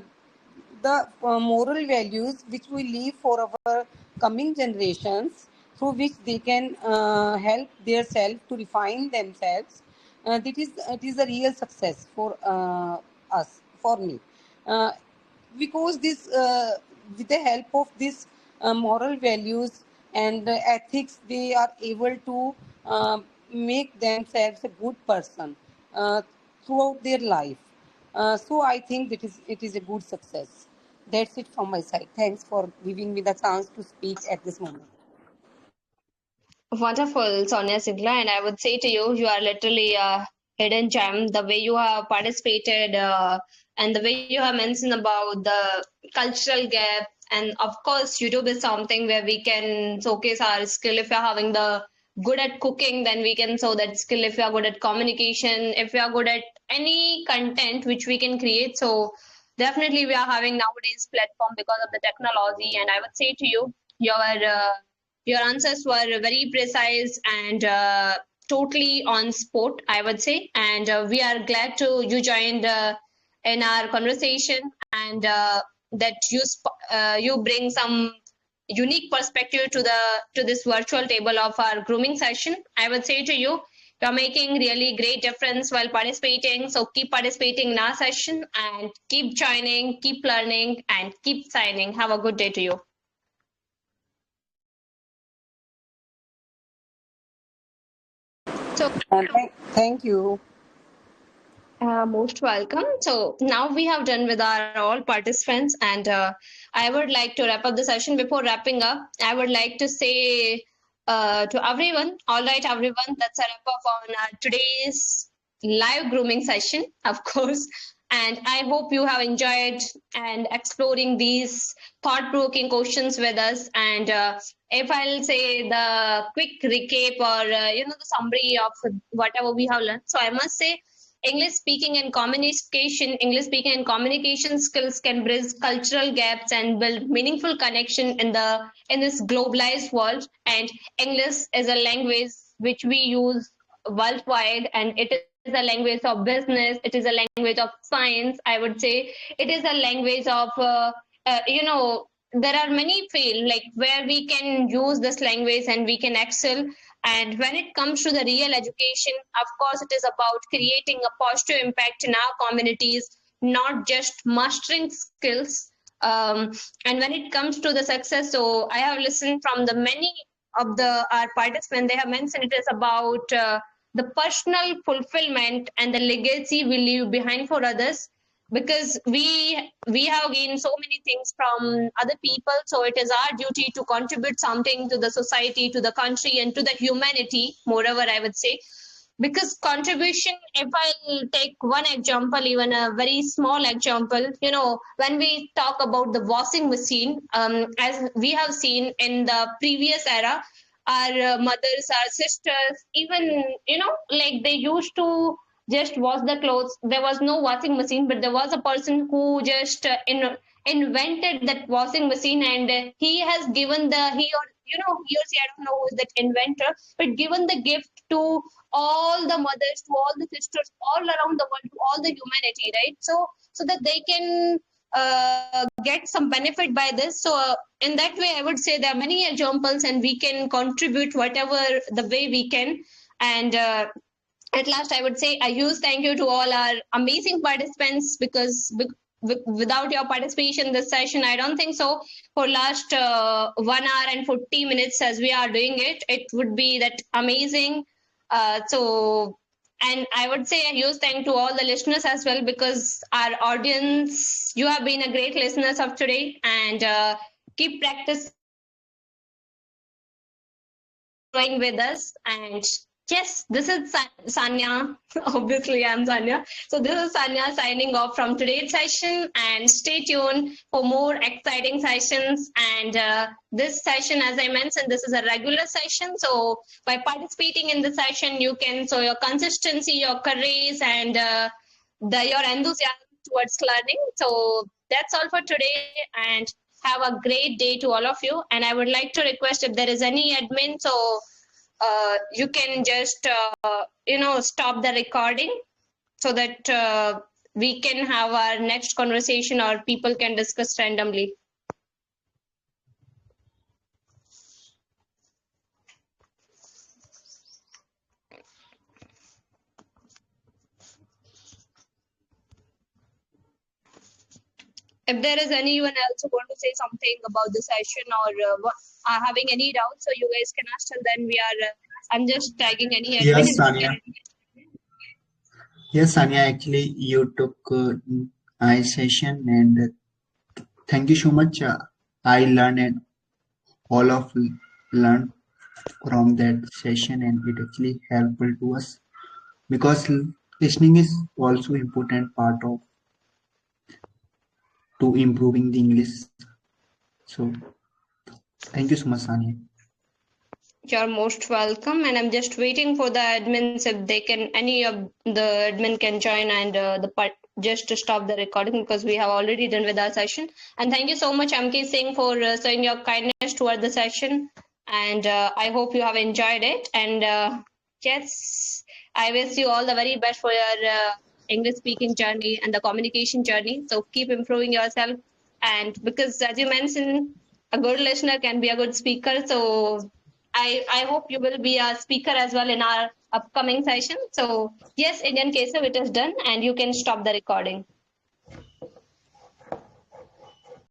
the moral values which we leave for our coming generations, through which they can help their self to refine themselves, it is a real success for us, for me. uh, because this with the help of this moral values and ethics, they are able to make themselves a good person uh, throughout their life. So I think it is a good success. That's it from my side. Thanks for giving me the chance to speak at this moment. Wonderful, Sonia Singla, and I would say to you, you are literally a hidden gem. The way you have participated and the way you have mentioned about the cultural gap, and of course, YouTube is something where we can showcase our skill. If you're having the good at cooking, then we can show that skill. If you are good at communication, if you are good at any content which we can create, so definitely we are having nowadays platform because of the technology. And I would say to you, your answers were very precise and totally on spot, I would say. And we are glad to you joined in our conversation, and that you bring some unique perspective to this virtual table of our grooming session. I would say to you, you're making really great difference while participating. So keep participating in our session and keep joining, keep learning, and keep signing. Have a good day to you. So Thank you. most welcome. So now we have done with our all participants, and I would like to wrap up the session. Before wrapping up, I would like to say to everyone, all right, everyone, that's a wrap up on today's live grooming session. Of course, And I hope you have enjoyed and exploring these thought-provoking questions with us. And if I'll say the quick recap or the summary of whatever we have learned, so I must say English speaking and communication skills can bridge cultural gaps and build meaningful connection in this globalized world. And English is a language which we use worldwide, and it is a language of business, it is a language of science, I would say. It is a language of there are many fields like where we can use this language and we can excel. And when it comes to the real education, of course, it is about creating a positive impact in our communities, not just mastering skills. And when it comes to the success, so I have listened from the many of the our participants. They have mentioned it is about the personal fulfillment and the legacy we leave behind for others, because we have gained so many things from other people, so it is our duty to contribute something to the society, to the country, and to the humanity, moreover, I would say. Because contribution, if I'll take one example, even a very small example, when we talk about the washing machine, as we have seen in the previous era, our mothers, our sisters, even like they used to just wash the clothes. There was no washing machine, but there was a person who just invented that washing machine, and he has given the he or she, I don't know who is that inventor, but given the gift to all the mothers, to all the sisters, all around the world, to all the humanity, right? So that they can get some benefit by this. So in that way, I would say there are many examples, and we can contribute whatever the way we can. And at last, I would say a huge thank you to all our amazing participants, because without your participation in this session, I don't think so. For last 1 hour and 40 minutes, as we are doing it, it would be that amazing. And I would say a huge thank to all the listeners as well, because our audience, you have been a great listeners of today, and keep practicing with us. And yes, this is Sanya. Obviously, I'm Sanya. So this is Sanya signing off from today's session, and stay tuned for more exciting sessions. And this session, as I mentioned, this is a regular session. So by participating in the session, you can show your consistency, your courage, and your enthusiasm towards learning. So that's all for today, and have a great day to all of you. And I would like to request, if there is any admin, so you can just stop the recording, so that we can have our next conversation, or people can discuss randomly. If there is anyone else who want to say something about the session, or are having any doubts, so you guys can ask, and then we are. I'm just tagging any admin. Yes, Saniya. Yes, Saniya. Actually, you took my session, and thank you so much. I learned, and all of learned from that session, and it actually helpful to us, because listening is also important part of to improving the English. So thank you so much, Saniya. You're most welcome, and I'm just waiting for the admins, if they can, any of the admin can join, and the part just to stop the recording, because we have already done with our session. And thank you so much, Amki Singh, for showing your kindness toward the session, and I hope you have enjoyed it. And yes, I wish you all the very best for your English speaking journey and the communication journey. So keep improving yourself, and because as you mentioned, a good listener can be a good speaker. So I hope you will be a speaker as well in our upcoming session. So yes, Indian case, it is done, and you can stop the recording.